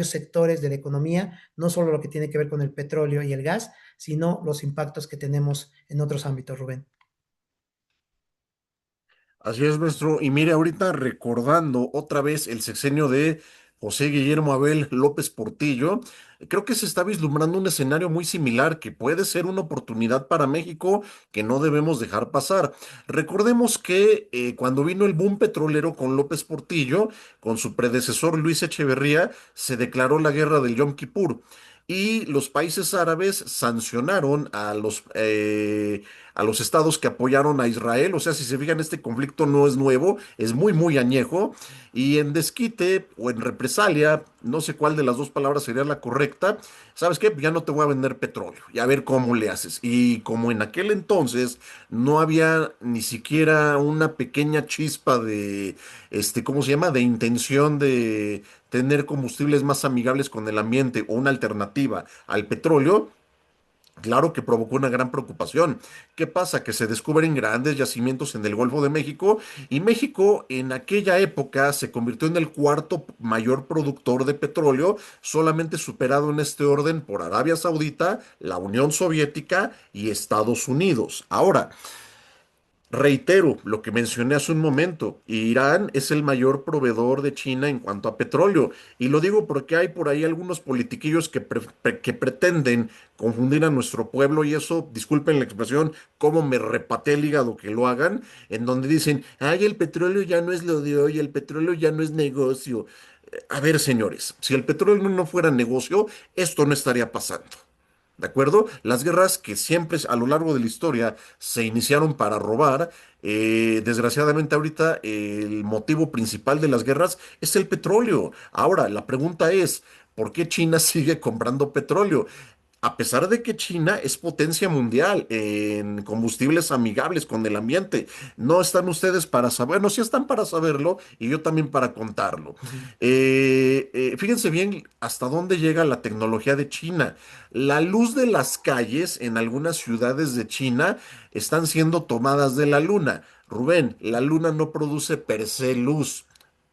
sectores de la economía, no solo lo que tiene que ver con el petróleo y el gas, sino los impactos que tenemos en otros ámbitos, Rubén. Así es, maestro. Y mire, ahorita recordando otra vez el sexenio de José Guillermo Abel López Portillo, creo que se está vislumbrando un escenario muy similar que puede ser una oportunidad para México que no debemos dejar pasar. Recordemos que cuando vino el boom petrolero con López Portillo, con su predecesor Luis Echeverría, se declaró la guerra del Yom Kippur. Y los países árabes sancionaron a los estados que apoyaron a Israel. O sea, si se fijan, este conflicto no es nuevo, es muy, muy añejo. Y en desquite o en represalia, no sé cuál de las dos palabras sería la correcta, ¿sabes qué? Ya no te voy a vender petróleo y a ver cómo le haces. Y como en aquel entonces no había ni siquiera una pequeña chispa de, ¿cómo se llama? De intención de tener combustibles más amigables con el ambiente o una alternativa al petróleo. Claro que provocó una gran preocupación. ¿Qué pasa? Que se descubren grandes yacimientos en el Golfo de México y México en aquella época se convirtió en el cuarto mayor productor de petróleo, solamente superado en este orden por Arabia Saudita, la Unión Soviética y Estados Unidos. Ahora, reitero lo que mencioné hace un momento, Irán es el mayor proveedor de China en cuanto a petróleo, y lo digo porque hay por ahí algunos politiquillos que pretenden confundir a nuestro pueblo, y eso, disculpen la expresión, como me repaté el hígado que lo hagan, en donde dicen, ay, el petróleo ya no es lo de hoy, el petróleo ya no es negocio. A ver, señores, si el petróleo no fuera negocio, esto no estaría pasando. ¿De acuerdo? Las guerras que siempre a lo largo de la historia se iniciaron para robar, desgraciadamente ahorita el motivo principal de las guerras es el petróleo. Ahora, la pregunta es, ¿por qué China sigue comprando petróleo? A pesar de que China es potencia mundial en combustibles amigables con el ambiente, no están ustedes para saber, no, sí están para saberlo y yo también para contarlo. Ujú. Fíjense bien hasta dónde llega la tecnología de China. La luz de las calles en algunas ciudades de China están siendo tomadas de la luna. Rubén, la luna no produce per se luz.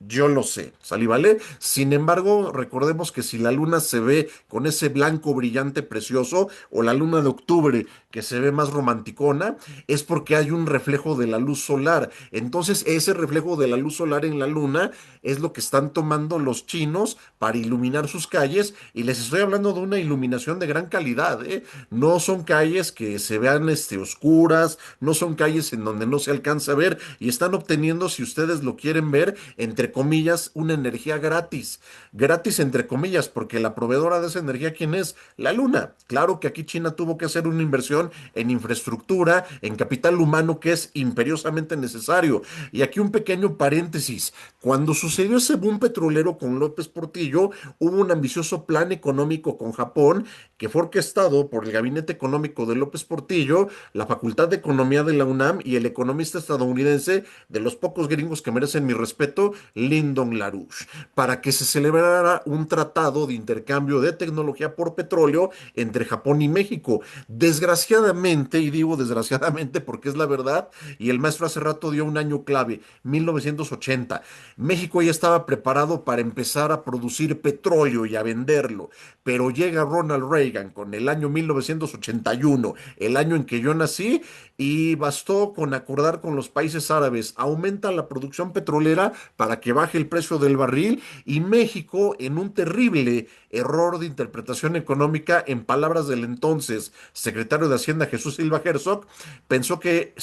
Yo lo sé, ¿sale? ¿Vale? Sin embargo, recordemos que si la luna se ve con ese blanco brillante precioso, o la luna de octubre que se ve más romanticona, es porque hay un reflejo de la luz solar. Entonces, ese reflejo de la luz solar en la luna es lo que están tomando los chinos para iluminar sus calles, y les estoy hablando de una iluminación de gran calidad, ¿eh? No son calles que se vean oscuras, no son calles en donde no se alcanza a ver, y están obteniendo, si ustedes lo quieren ver, entre comillas, una energía gratis. Gratis entre comillas, porque la proveedora de esa energía, ¿quién es? La Luna. Claro que aquí China tuvo que hacer una inversión en infraestructura, en capital humano, que es imperiosamente necesario. Y aquí un pequeño paréntesis. Cuando sucedió ese boom petrolero con López Portillo, hubo un ambicioso plan económico con Japón que fue orquestado por el Gabinete Económico de López Portillo, la Facultad de Economía de la UNAM y el economista estadounidense, de los pocos gringos que merecen mi respeto, Lyndon LaRouche, para que se celebrara un tratado de intercambio de tecnología por petróleo entre Japón y México. Desgraciadamente, y digo desgraciadamente porque es la verdad, y el maestro hace rato dio un año clave, 1980. México ya estaba preparado para empezar a producir petróleo y a venderlo, pero llega Ronald Reagan con el año 1981, el año en que yo nací, y bastó con acordar con los países árabes, aumenta la producción petrolera para que baje el precio del barril, y México, en un terrible error de interpretación económica, en palabras del entonces secretario de Hacienda Jesús Silva Herzog, pensó que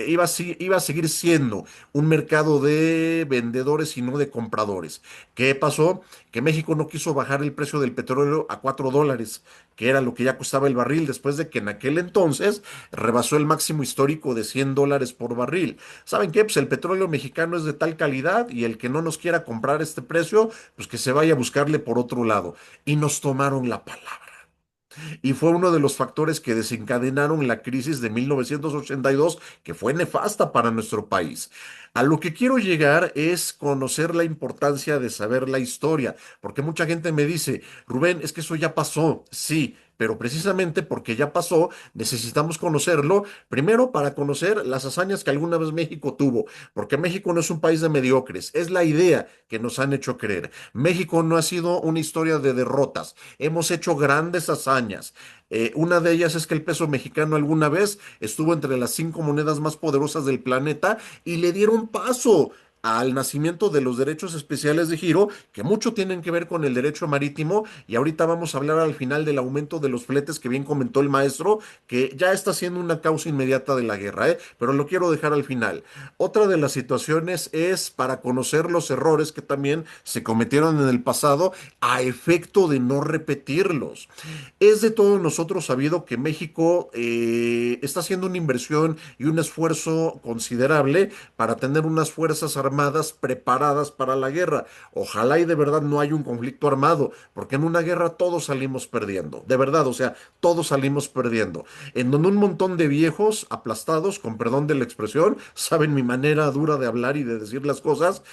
iba a seguir siendo un mercado de vendedores y no de compradores. ¿Qué pasó? Que México no quiso bajar el precio del petróleo a $4, que era lo que ya costaba el barril, después de que en aquel entonces rebasó el máximo histórico de $100 por barril. ¿Saben qué? Pues el petróleo mexicano es de tal calidad, y el que no nos quiera comprar este precio, pues que se vaya a buscarle por otro lado. Y nos tomaron la palabra. Y fue uno de los factores que desencadenaron la crisis de 1982, que fue nefasta para nuestro país. A lo que quiero llegar es conocer la importancia de saber la historia, porque mucha gente me dice, Rubén, es que eso ya pasó. Sí, pero precisamente porque ya pasó, necesitamos conocerlo, primero para conocer las hazañas que alguna vez México tuvo, porque México no es un país de mediocres, es la idea que nos han hecho creer. México no ha sido una historia de derrotas, hemos hecho grandes hazañas. Una de ellas es que el peso mexicano alguna vez estuvo entre las 5 monedas más poderosas del planeta, y le dieron paso al nacimiento de los derechos especiales de giro, que mucho tienen que ver con el derecho marítimo, y ahorita vamos a hablar al final del aumento de los fletes que bien comentó el maestro, que ya está siendo una causa inmediata de la guerra, ¿eh? Pero lo quiero dejar al final. Otra de las situaciones es para conocer los errores que también se cometieron en el pasado, a efecto de no repetirlos. Es de todos nosotros sabido que México está haciendo una inversión y un esfuerzo considerable para tener unas fuerzas armadas preparadas para la guerra. Ojalá y de verdad no haya un conflicto armado, porque en una guerra todos salimos perdiendo. De verdad, o sea, todos salimos perdiendo. En donde un montón de viejos aplastados, con perdón de la expresión, saben mi manera dura de hablar y de decir las cosas,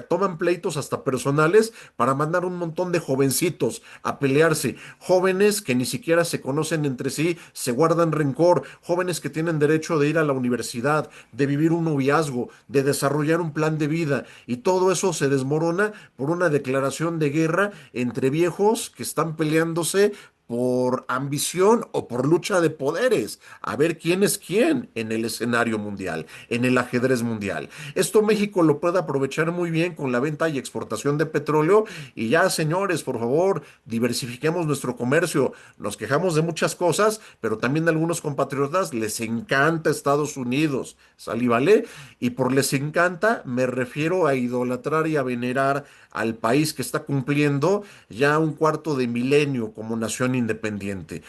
toman pleitos hasta personales para mandar un montón de jovencitos a pelearse, jóvenes que ni siquiera se conocen entre sí, se guardan rencor, jóvenes que tienen derecho de ir a la universidad, de vivir un noviazgo, de desarrollar un plan de vida, y todo eso se desmorona por una declaración de guerra entre viejos que están peleándose por ambición o por lucha de poderes, a ver quién es quién en el escenario mundial, en el ajedrez mundial. Esto México lo puede aprovechar muy bien con la venta y exportación de petróleo, y ya, señores, por favor, diversifiquemos nuestro comercio. Nos quejamos de muchas cosas, pero también a algunos compatriotas les encanta Estados Unidos, ¿sale y vale? Y por les encanta me refiero a idolatrar y a venerar al país que está cumpliendo ya un cuarto de milenio como nación independiente.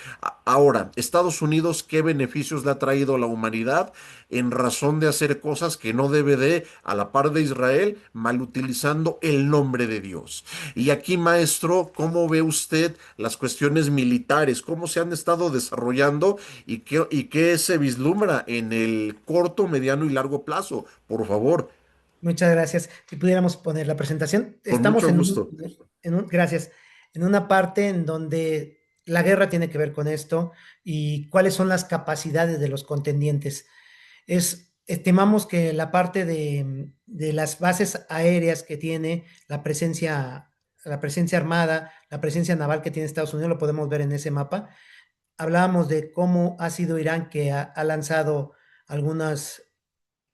Ahora, Estados Unidos, ¿qué beneficios le ha traído a la humanidad en razón de hacer cosas que no debe de, a la par de Israel, mal utilizando el nombre de Dios? Y aquí, maestro, ¿cómo ve usted las cuestiones militares? ¿Cómo se han estado desarrollando y qué se vislumbra en el corto, mediano y largo plazo? Por favor, Muchas gracias. Si pudiéramos poner la presentación, con estamos mucho gusto. gracias, en una parte en donde la guerra tiene que ver con esto y cuáles son las capacidades de los contendientes. Estimamos que la parte de las bases aéreas que tiene la presencia armada, la presencia naval que tiene Estados Unidos, lo podemos ver en ese mapa. Hablábamos de cómo ha sido Irán que ha lanzado algunas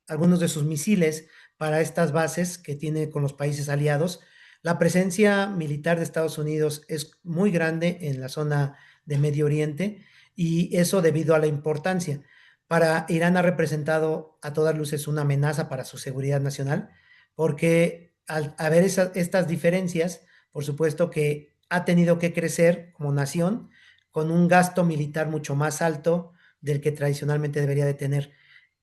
algunos de sus misiles para estas bases que tiene con los países aliados. La presencia militar de Estados Unidos es muy grande en la zona de Medio Oriente y eso debido a la importancia. Para Irán ha representado a todas luces una amenaza para su seguridad nacional porque al haber estas diferencias, por supuesto que ha tenido que crecer como nación con un gasto militar mucho más alto del que tradicionalmente debería de tener.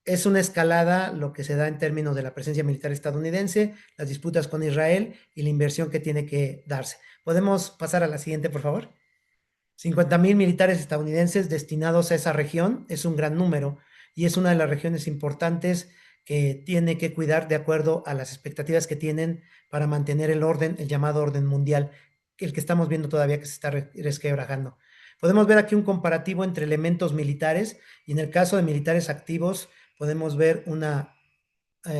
Es una escalada lo que se da en términos de la presencia militar estadounidense, las disputas con Israel y la inversión que tiene que darse. ¿Podemos pasar a la siguiente, por favor? 50,000 militares estadounidenses destinados a esa región es un gran número y es una de las regiones importantes que tiene que cuidar de acuerdo a las expectativas que tienen para mantener el orden, el llamado orden mundial, el que estamos viendo todavía que se está resquebrajando. Podemos ver aquí un comparativo entre elementos militares y en el caso de militares activos podemos ver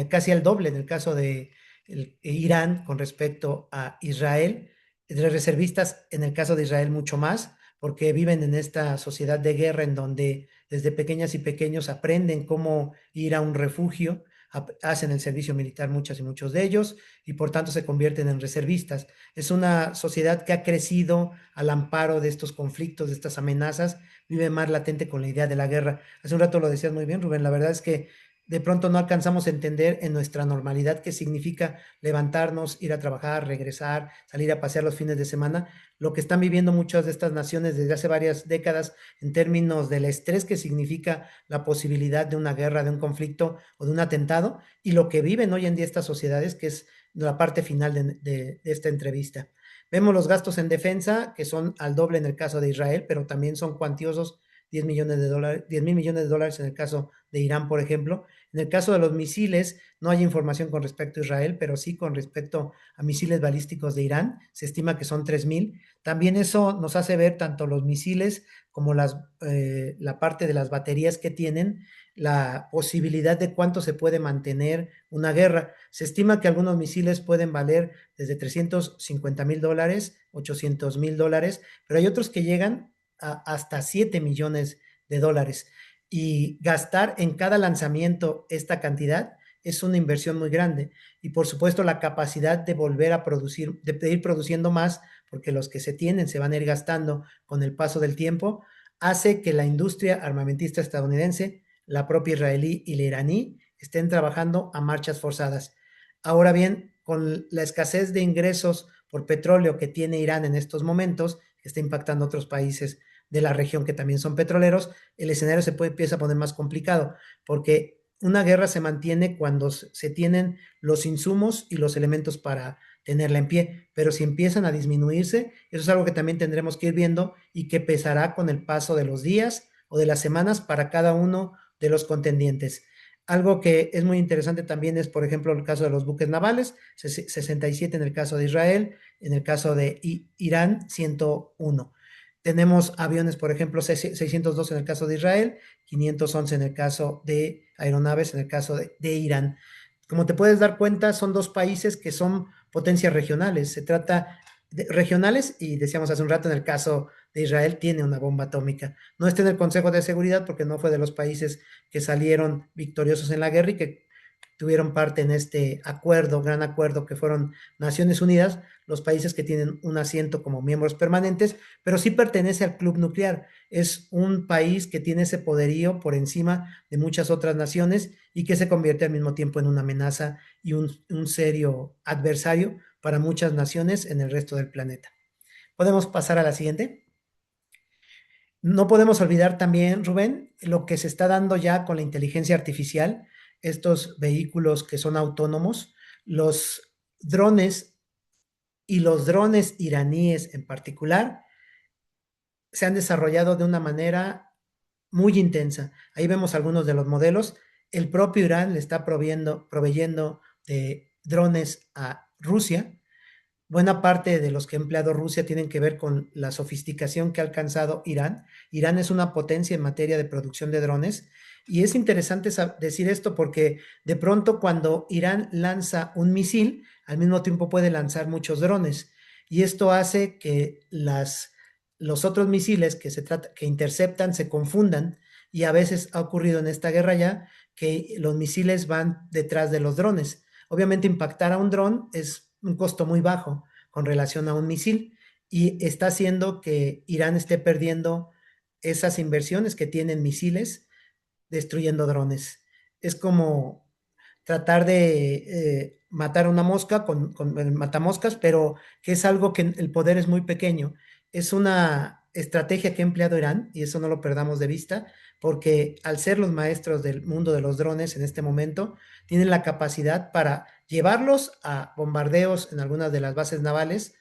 casi el doble en el caso de Irán con respecto a Israel, de reservistas en el caso de Israel mucho más, porque viven en esta sociedad de guerra en donde desde pequeñas y pequeños aprenden cómo ir a un refugio, hacen el servicio militar muchas y muchos de ellos y por tanto se convierten en reservistas. Es una sociedad que ha crecido al amparo de estos conflictos, de estas amenazas, vive más latente con la idea de la guerra. Hace un rato lo decías muy bien, Rubén, la verdad es que de pronto no alcanzamos a entender en nuestra normalidad qué significa levantarnos, ir a trabajar, regresar, salir a pasear los fines de semana, lo que están viviendo muchas de estas naciones desde hace varias décadas en términos del estrés que significa la posibilidad de una guerra, de un conflicto o de un atentado, y lo que viven hoy en día estas sociedades, que es la parte final de esta entrevista. Vemos los gastos en defensa, que son al doble en el caso de Israel, pero también son cuantiosos, 10 millones de dólares, 10 mil millones de dólares en el caso de Irán, por ejemplo. En el caso de los misiles, no hay información con respecto a Israel, pero sí con respecto a misiles balísticos de Irán. Se estima que son 3,000. También eso nos hace ver tanto los misiles como la parte de las baterías que tienen, la posibilidad de cuánto se puede mantener una guerra. Se estima que algunos misiles pueden valer desde $350,000, $800,000, pero hay otros que llegan hasta 7 millones de dólares y gastar en cada lanzamiento esta cantidad es una inversión muy grande y por supuesto la capacidad de volver a producir, de ir produciendo más, porque los que se tienen se van a ir gastando con el paso del tiempo, hace que la industria armamentista estadounidense, la propia israelí y la iraní estén trabajando a marchas forzadas. Ahora bien, con la escasez de ingresos por petróleo que tiene Irán en estos momentos, que está impactando a otros países de la región que también son petroleros, el escenario empieza a poner más complicado, porque una guerra se mantiene cuando se tienen los insumos y los elementos para tenerla en pie, pero si empiezan a disminuirse, eso es algo que también tendremos que ir viendo y que pesará con el paso de los días o de las semanas para cada uno de los contendientes. Algo que es muy interesante también es, por ejemplo, el caso de los buques navales, 67 en el caso de Israel, en el caso de Irán, 101. Tenemos aviones, por ejemplo, 602 en el caso de Israel, 511 en el caso de aeronaves, en el caso de Irán. Como te puedes dar cuenta, son dos países que son potencias regionales. Se trata de regionales y decíamos hace un rato, en el caso de Israel, tiene una bomba atómica. No está en el Consejo de Seguridad porque no fue de los países que salieron victoriosos en la guerra y que tuvieron parte en este acuerdo, gran acuerdo que fueron Naciones Unidas, los países que tienen un asiento como miembros permanentes, pero sí pertenece al club nuclear. Es un país que tiene ese poderío por encima de muchas otras naciones y que se convierte al mismo tiempo en una amenaza y un serio adversario para muchas naciones en el resto del planeta. ¿Podemos pasar a la siguiente? No podemos olvidar también, Rubén, lo que se está dando ya con la inteligencia artificial, estos vehículos que son autónomos, los drones y los drones iraníes en particular se han desarrollado de una manera muy intensa. Ahí vemos algunos de los modelos. El propio Irán le está proveyendo de drones a Rusia. Buena parte de los que ha empleado Rusia tienen que ver con la sofisticación que ha alcanzado Irán. Irán es una potencia en materia de producción de drones. Y es interesante decir esto porque de pronto cuando Irán lanza un misil, al mismo tiempo puede lanzar muchos drones. Y esto hace que los otros misiles que interceptan se confundan. Y a veces ha ocurrido en esta guerra ya que los misiles van detrás de los drones. Obviamente impactar a un dron es un costo muy bajo con relación a un misil y está haciendo que Irán esté perdiendo esas inversiones que tienen misiles destruyendo drones. Es como tratar de matar una mosca con el matamoscas, pero que es algo que el poder es muy pequeño. Es una estrategia que ha empleado Irán y eso no lo perdamos de vista, porque al ser los maestros del mundo de los drones en este momento, tienen la capacidad para llevarlos a bombardeos en algunas de las bases navales,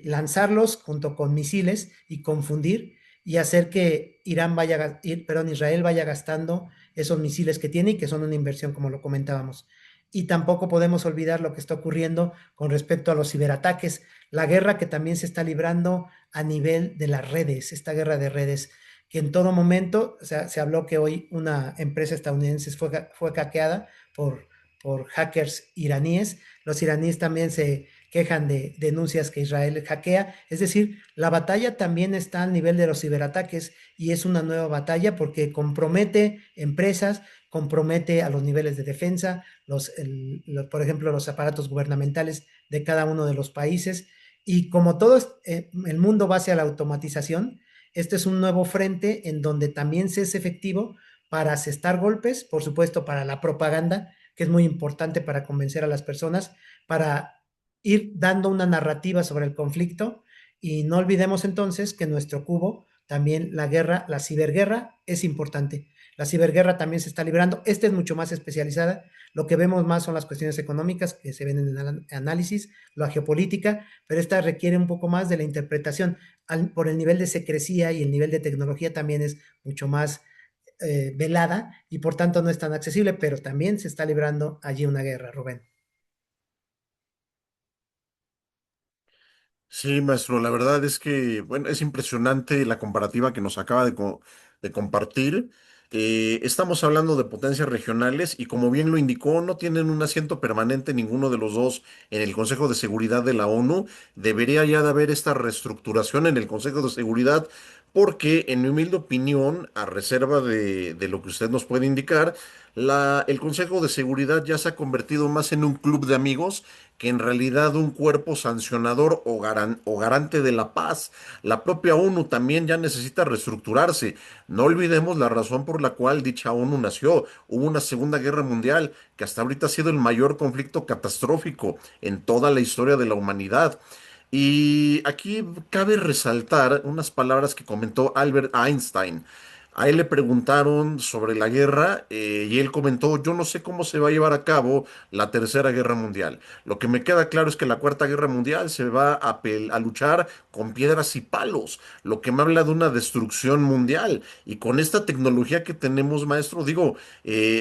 lanzarlos junto con misiles y confundir y hacer que Israel vaya gastando esos misiles que tiene y que son una inversión, como lo comentábamos. Y tampoco podemos olvidar lo que está ocurriendo con respecto a los ciberataques, la guerra que también se está librando a nivel de las redes, esta guerra de redes, que en todo momento, o sea, se habló que hoy una empresa estadounidense fue hackeada por hackers iraníes. Los iraníes también se quejan de denuncias que Israel hackea. Es decir, la batalla también está al nivel de los ciberataques y es una nueva batalla porque compromete empresas, compromete a los niveles de defensa, por ejemplo, los aparatos gubernamentales de cada uno de los países. Y como todo el mundo va hacia la automatización, este es un nuevo frente en donde también se es efectivo para asestar golpes, por supuesto, para la propaganda, que es muy importante para convencer a las personas, para ir dando una narrativa sobre el conflicto y no olvidemos entonces que en nuestro cubo también la guerra, la ciberguerra es importante. La ciberguerra también se está librando. Esta es mucho más especializada. Lo que vemos más son las cuestiones económicas que se ven en el análisis, la geopolítica, pero esta requiere un poco más de la interpretación. Por el nivel de secrecía y el nivel de tecnología también es mucho más velada y por tanto no es tan accesible, pero también se está librando allí una guerra, Rubén. Sí, maestro, la verdad es que, bueno, es impresionante la comparativa que nos acaba de compartir. Estamos hablando de potencias regionales y como bien lo indicó, no tienen un asiento permanente ninguno de los dos en el Consejo de Seguridad de la ONU. Debería ya de haber esta reestructuración en el Consejo de Seguridad porque, en mi humilde opinión, a reserva de lo que usted nos puede indicar, el Consejo de Seguridad ya se ha convertido más en un club de amigos que en realidad un cuerpo sancionador o garante de la paz. La propia ONU también ya necesita reestructurarse. No olvidemos la razón por la cual dicha ONU nació. Hubo una Segunda Guerra Mundial que hasta ahorita ha sido el mayor conflicto catastrófico en toda la historia de la humanidad. Y aquí cabe resaltar unas palabras que comentó Albert Einstein. A él le preguntaron sobre la guerra y él comentó, yo no sé cómo se va a llevar a cabo la Tercera Guerra Mundial. Lo que me queda claro es que la Cuarta Guerra Mundial se va a luchar con piedras y palos, lo que me habla de una destrucción mundial. Y con esta tecnología que tenemos, maestro, digo,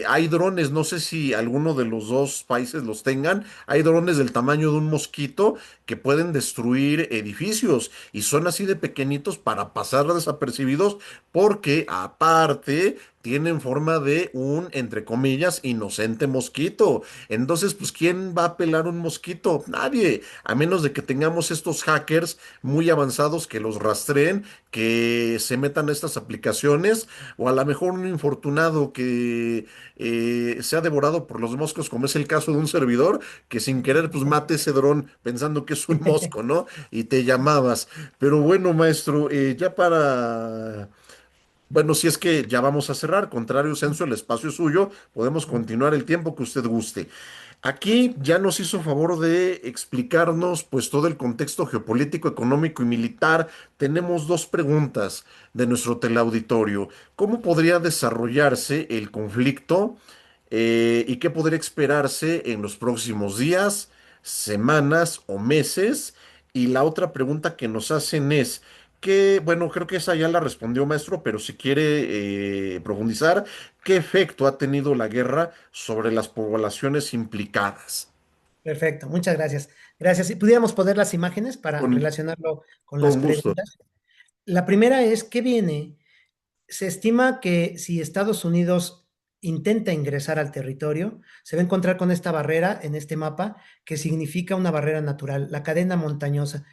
hay drones, no sé si alguno de los dos países los tengan, hay drones del tamaño de un mosquito que pueden destruir edificios y son así de pequeñitos para pasar desapercibidos porque aparte tienen forma de un, entre comillas, inocente mosquito. Entonces, pues, ¿quién va a pelar un mosquito? Nadie, a menos de que tengamos estos hackers muy avanzados que los rastreen, que se metan a estas aplicaciones, o a lo mejor un infortunado que sea devorado por los moscos, como es el caso de un servidor, que sin querer, pues, mate ese dron pensando que es un mosco, ¿no? Y te llamabas. Pero bueno, maestro, ya para... Bueno, si es que ya vamos a cerrar, contrario censo, el espacio es suyo, podemos continuar el tiempo que usted guste. Aquí ya nos hizo favor de explicarnos pues todo el contexto geopolítico, económico y militar. Tenemos dos preguntas de nuestro teleauditorio. ¿Cómo podría desarrollarse el conflicto y qué podría esperarse en los próximos días, semanas o meses? Y la otra pregunta que nos hacen es que, bueno, creo que esa ya la respondió maestro, pero si quiere profundizar, ¿qué efecto ha tenido la guerra sobre las poblaciones implicadas? Perfecto, muchas gracias. Gracias. Si pudiéramos poner las imágenes para Con, relacionarlo con las con gusto. preguntas. La primera es, ¿qué viene? Se estima que si Estados Unidos intenta ingresar al territorio, se va a encontrar con esta barrera en este mapa que significa una barrera natural, la cadena montañosa.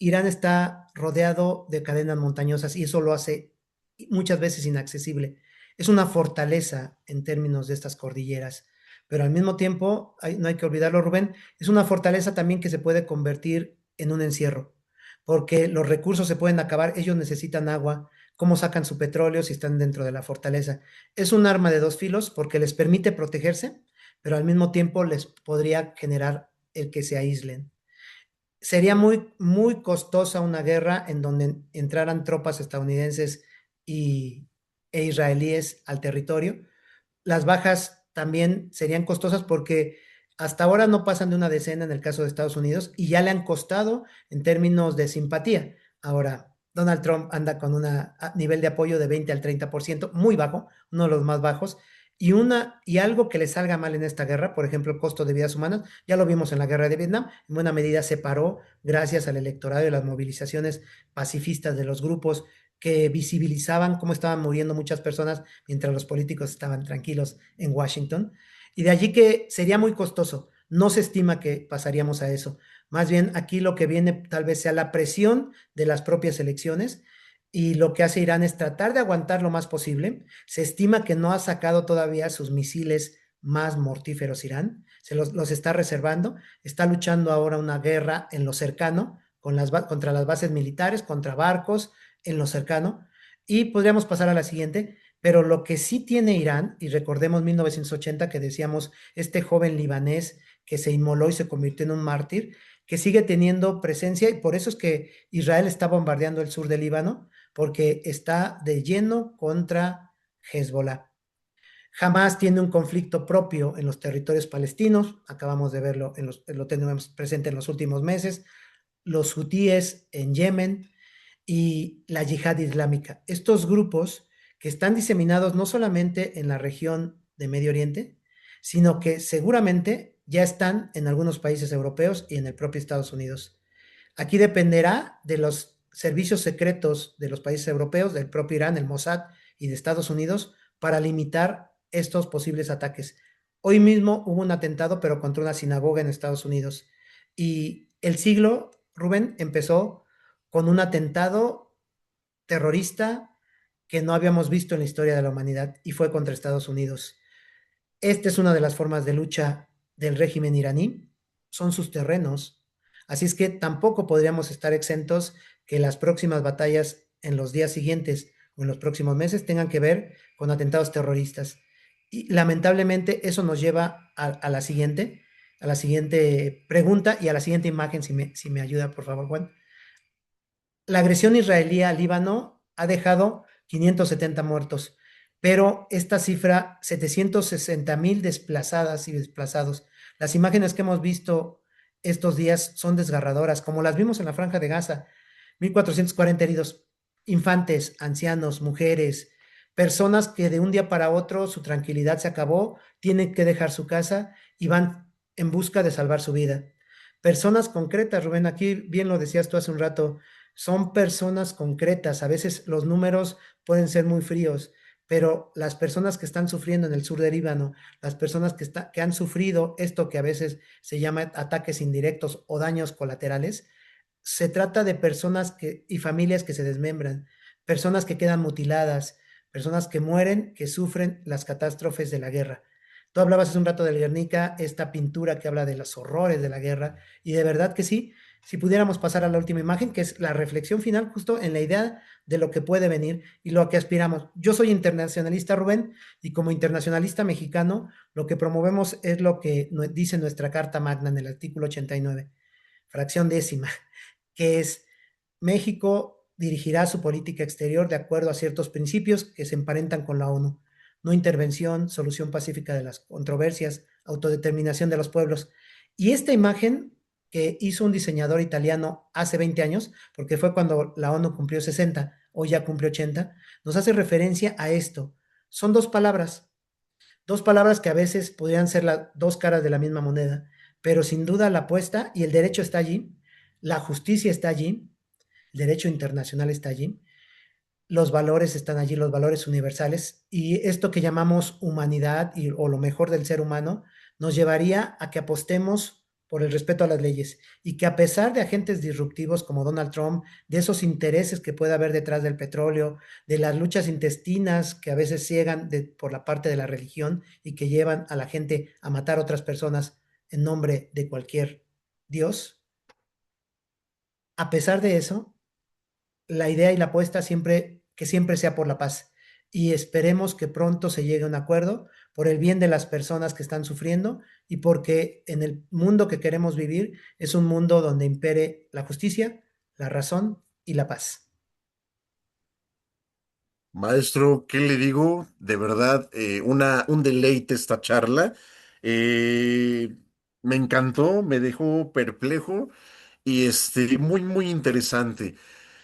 Irán está rodeado de cadenas montañosas y eso lo hace muchas veces inaccesible. Es una fortaleza en términos de estas cordilleras, pero al mismo tiempo, no hay que olvidarlo, Rubén, es una fortaleza también que se puede convertir en un encierro, porque los recursos se pueden acabar, ellos necesitan agua, cómo sacan su petróleo si están dentro de la fortaleza. Es un arma de dos filos porque les permite protegerse, pero al mismo tiempo les podría generar el que se aíslen. Sería muy costosa una guerra en donde entraran tropas estadounidenses y, e israelíes al territorio. Las bajas también serían costosas porque hasta ahora no pasan de una decena en el caso de Estados Unidos y ya le han costado en términos de simpatía. Ahora, Donald Trump anda con un nivel de apoyo de 20 al 30%, muy bajo, uno de los más bajos, y algo que le salga mal en esta guerra, por ejemplo, el costo de vidas humanas, ya lo vimos en la guerra de Vietnam, en buena medida se paró gracias al electorado y las movilizaciones pacifistas de los grupos que visibilizaban cómo estaban muriendo muchas personas mientras los políticos estaban tranquilos en Washington. Y de allí que sería muy costoso. No se estima que pasaríamos a eso. Más bien aquí lo que viene tal vez sea la presión de las propias elecciones y lo que hace Irán es tratar de aguantar lo más posible. Se estima que no ha sacado todavía sus misiles más mortíferos Irán, los está reservando, está luchando ahora una guerra en lo cercano contra las bases militares, contra barcos en lo cercano, y podríamos pasar a la siguiente, pero lo que sí tiene Irán, y recordemos 1980 que decíamos este joven libanés que se inmoló y se convirtió en un mártir, que sigue teniendo presencia y por eso es que Israel está bombardeando el sur del Líbano, porque está de lleno contra Hezbollah. Jamás tiene un conflicto propio en los territorios palestinos, acabamos de verlo, lo tenemos presente en los últimos meses, los hutíes en Yemen y la yihad islámica. Estos grupos que están diseminados no solamente en la región de Medio Oriente, sino que seguramente ya están en algunos países europeos y en el propio Estados Unidos. Aquí dependerá de los servicios secretos de los países europeos, del propio Irán, el Mossad y de Estados Unidos, para limitar estos posibles ataques. Hoy mismo hubo un atentado, pero contra una sinagoga en Estados Unidos. Y el siglo, Rubén, empezó con un atentado terrorista que no habíamos visto en la historia de la humanidad y fue contra Estados Unidos. Esta es una de las formas de lucha del régimen iraní, son sus terrenos. Así es que tampoco podríamos estar exentos que las próximas batallas en los días siguientes o en los próximos meses tengan que ver con atentados terroristas. Y lamentablemente eso nos lleva a la siguiente pregunta y a la siguiente imagen, si me ayuda, por favor, Juan. La agresión israelí al Líbano ha dejado 570 muertos, pero esta cifra, 760,000 desplazadas y desplazados. Las imágenes que hemos visto estos días son desgarradoras, como las vimos en la Franja de Gaza, 1,440 heridos, infantes, ancianos, mujeres, personas que de un día para otro su tranquilidad se acabó, tienen que dejar su casa y van en busca de salvar su vida. Personas concretas, Rubén, aquí bien lo decías tú hace un rato, son personas concretas. A veces los números pueden ser muy fríos, pero las personas que están sufriendo en el sur del Líbano, las personas que han sufrido esto que a veces se llama ataques indirectos o daños colaterales, se trata de personas y familias que se desmembran, personas que quedan mutiladas, personas que mueren, que sufren las catástrofes de la guerra. Tú hablabas hace un rato del Guernica, esta pintura que habla de los horrores de la guerra, y de verdad que sí, si pudiéramos pasar a la última imagen, que es la reflexión final justo en la idea de lo que puede venir y lo que aspiramos. Yo soy internacionalista, Rubén, y como internacionalista mexicano, lo que promovemos es lo que dice nuestra Carta Magna en el artículo 89, fracción décima, que es México dirigirá su política exterior de acuerdo a ciertos principios que se emparentan con la ONU. No intervención, solución pacífica de las controversias, autodeterminación de los pueblos. Y esta imagen que hizo un diseñador italiano hace 20 años, porque fue cuando la ONU cumplió 60, hoy ya cumplió 80, nos hace referencia a esto. Son dos palabras que a veces podrían ser las dos caras de la misma moneda, pero sin duda la apuesta y el derecho está allí, la justicia está allí, el derecho internacional está allí, los valores están allí, los valores universales, y esto que llamamos humanidad o lo mejor del ser humano nos llevaría a que apostemos por el respeto a las leyes y que a pesar de agentes disruptivos como Donald Trump, de esos intereses que puede haber detrás del petróleo, de las luchas intestinas que a veces ciegan por la parte de la religión y que llevan a la gente a matar a otras personas en nombre de cualquier Dios, a pesar de eso, la idea y la apuesta siempre, que siempre sea por la paz. Y esperemos que pronto se llegue a un acuerdo por el bien de las personas que están sufriendo y porque en el mundo que queremos vivir es un mundo donde impere la justicia, la razón y la paz. Maestro, ¿qué le digo? De verdad, un deleite esta charla. Eh, Me encantó, me dejó perplejo y muy, muy interesante.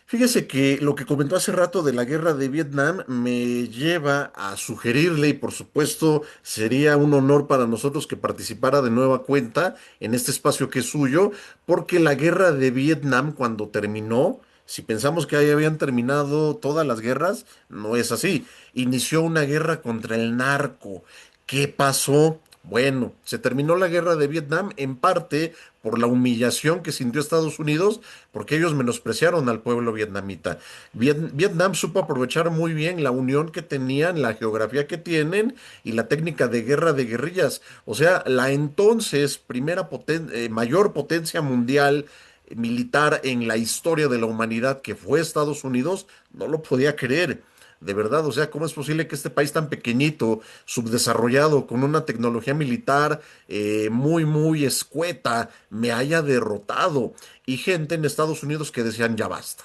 Fíjese que lo que comentó hace rato de la guerra de Vietnam me lleva a sugerirle, y por supuesto sería un honor para nosotros que participara de nueva cuenta en este espacio que es suyo, porque la guerra de Vietnam cuando terminó, si pensamos que ahí habían terminado todas las guerras, no es así. Inició una guerra contra el narco. ¿Qué pasó? Bueno, se terminó la guerra de Vietnam en parte por la humillación que sintió Estados Unidos porque ellos menospreciaron al pueblo vietnamita. Vietnam supo aprovechar muy bien la unión que tenían, la geografía que tienen y la técnica de guerra de guerrillas. O sea, la entonces mayor potencia mundial militar en la historia de la humanidad que fue Estados Unidos, no lo podía creer. De verdad, o sea, ¿cómo es posible que este país tan pequeñito, subdesarrollado, con una tecnología militar muy, muy escueta, me haya derrotado? Y gente en Estados Unidos que decían ya basta.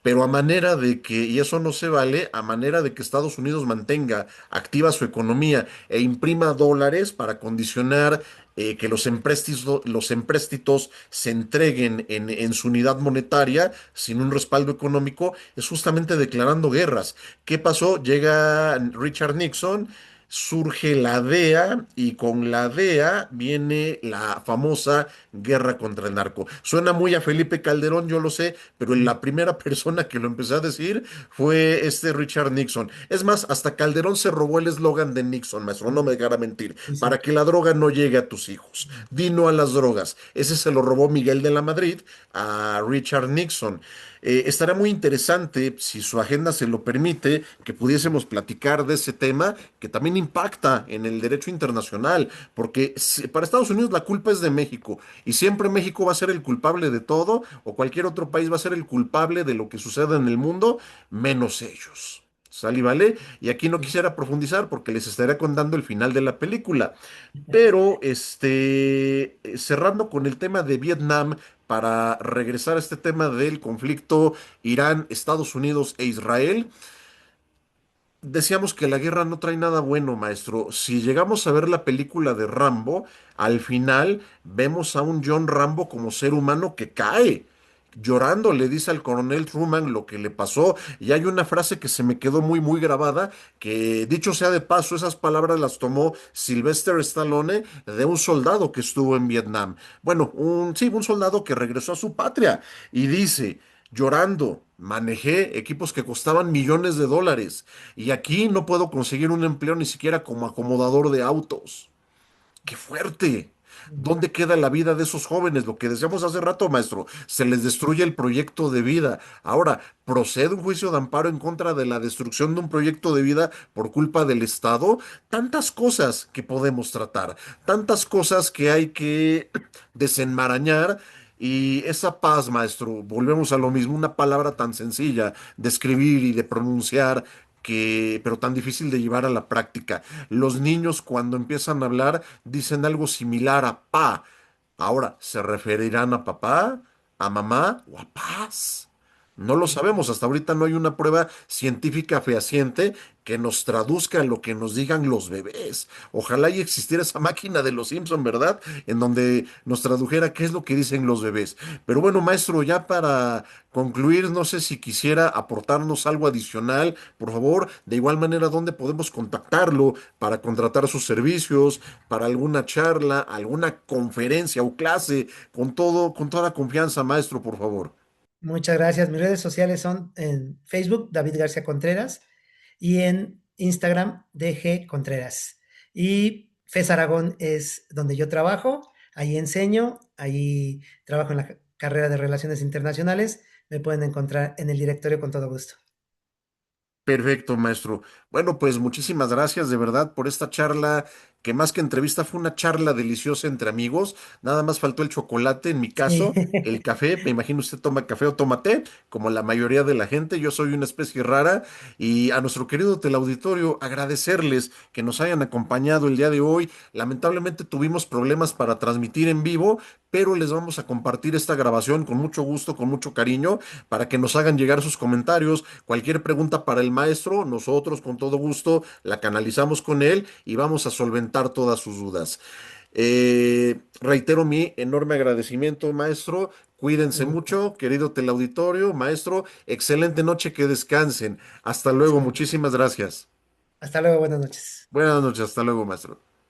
Pero a manera de que, y eso no se vale, a manera de que Estados Unidos mantenga activa su economía e imprima dólares para condicionar que los empréstitos se entreguen en su unidad monetaria sin un respaldo económico, es justamente declarando guerras. ¿Qué pasó? Llega Richard Nixon, surge la DEA y con la DEA viene la famosa guerra contra el narco. Suena muy a Felipe Calderón, yo lo sé, pero la primera persona que lo empezó a decir fue este Richard Nixon. Es más, hasta Calderón se robó el eslogan de Nixon, maestro, no me dejará mentir, Sí, para sí. que la droga no llegue a tus hijos. Di no a las drogas. Ese se lo robó Miguel de la Madrid a Richard Nixon. Estará muy interesante, si su agenda se lo permite, que pudiésemos platicar de ese tema que también impacta en el derecho internacional, porque para Estados Unidos la culpa es de México y siempre México va a ser el culpable de todo o cualquier otro país va a ser el culpable de lo que suceda en el mundo, menos ellos. ¿Sale y vale? Y aquí no Sí. quisiera profundizar porque les estaré contando el final de la película. Pero, cerrando con el tema de Vietnam, para regresar a este tema del conflicto Irán, Estados Unidos e Israel, decíamos que la guerra no trae nada bueno, maestro. Si llegamos a ver la película de Rambo, al final vemos a un John Rambo como ser humano que cae. Llorando le dice al coronel Truman lo que le pasó y hay una frase que se me quedó muy muy grabada que dicho sea de paso esas palabras las tomó Sylvester Stallone de un soldado que estuvo en Vietnam. Bueno, un soldado que regresó a su patria y dice llorando, manejé equipos que costaban millones de dólares y aquí no puedo conseguir un empleo ni siquiera como acomodador de autos. ¡Qué fuerte! Ujú. ¿Dónde queda la vida de esos jóvenes? Lo que decíamos hace rato, maestro, se les destruye el proyecto de vida. Ahora, ¿procede un juicio de amparo en contra de la destrucción de un proyecto de vida por culpa del Estado? Tantas cosas que podemos tratar, tantas cosas que hay que desenmarañar. Y esa paz, maestro, volvemos a lo mismo, una palabra tan sencilla de escribir y de pronunciar, pero tan difícil de llevar a la práctica. Los niños cuando empiezan a hablar dicen algo similar a pa. Ahora, ¿se referirán a papá, a mamá o a paz? No lo sabemos, hasta ahorita no hay una prueba científica fehaciente que nos traduzca lo que nos digan los bebés. Ojalá y existiera esa máquina de los Simpson, ¿verdad? En donde nos tradujera qué es lo que dicen los bebés. Pero bueno, maestro, ya para concluir, no sé si quisiera aportarnos algo adicional, por favor. De igual manera, ¿dónde podemos contactarlo para contratar sus servicios, para alguna charla, alguna conferencia o clase? Con todo, con toda confianza, maestro, por favor. Muchas gracias. Mis redes sociales son en Facebook, David García Contreras, y en Instagram, DG Contreras. Y FES Aragón es donde yo trabajo, ahí enseño, ahí trabajo en la carrera de Relaciones Internacionales. Me pueden encontrar en el directorio con todo gusto. Perfecto, maestro. Bueno, pues muchísimas gracias de verdad por esta charla, que más que entrevista fue una charla deliciosa entre amigos. Nada más faltó el chocolate en mi Sí. caso, el café. Me imagino usted toma café o toma té, como la mayoría de la gente. Yo soy una especie rara. Y a nuestro querido teleauditorio, agradecerles que nos hayan acompañado el día de hoy. Lamentablemente tuvimos problemas para transmitir en vivo, pero les vamos a compartir esta grabación con mucho gusto, con mucho cariño, para que nos hagan llegar sus comentarios. Cualquier pregunta para el maestro, nosotros con todo gusto la canalizamos con él y vamos a solventar todas sus dudas. Reitero mi enorme agradecimiento, maestro. Cuídense mucho, querido teleauditorio, maestro. Excelente noche, que descansen. Hasta luego, Sí. muchísimas gracias. Hasta luego, buenas noches. Buenas noches, hasta luego, maestro.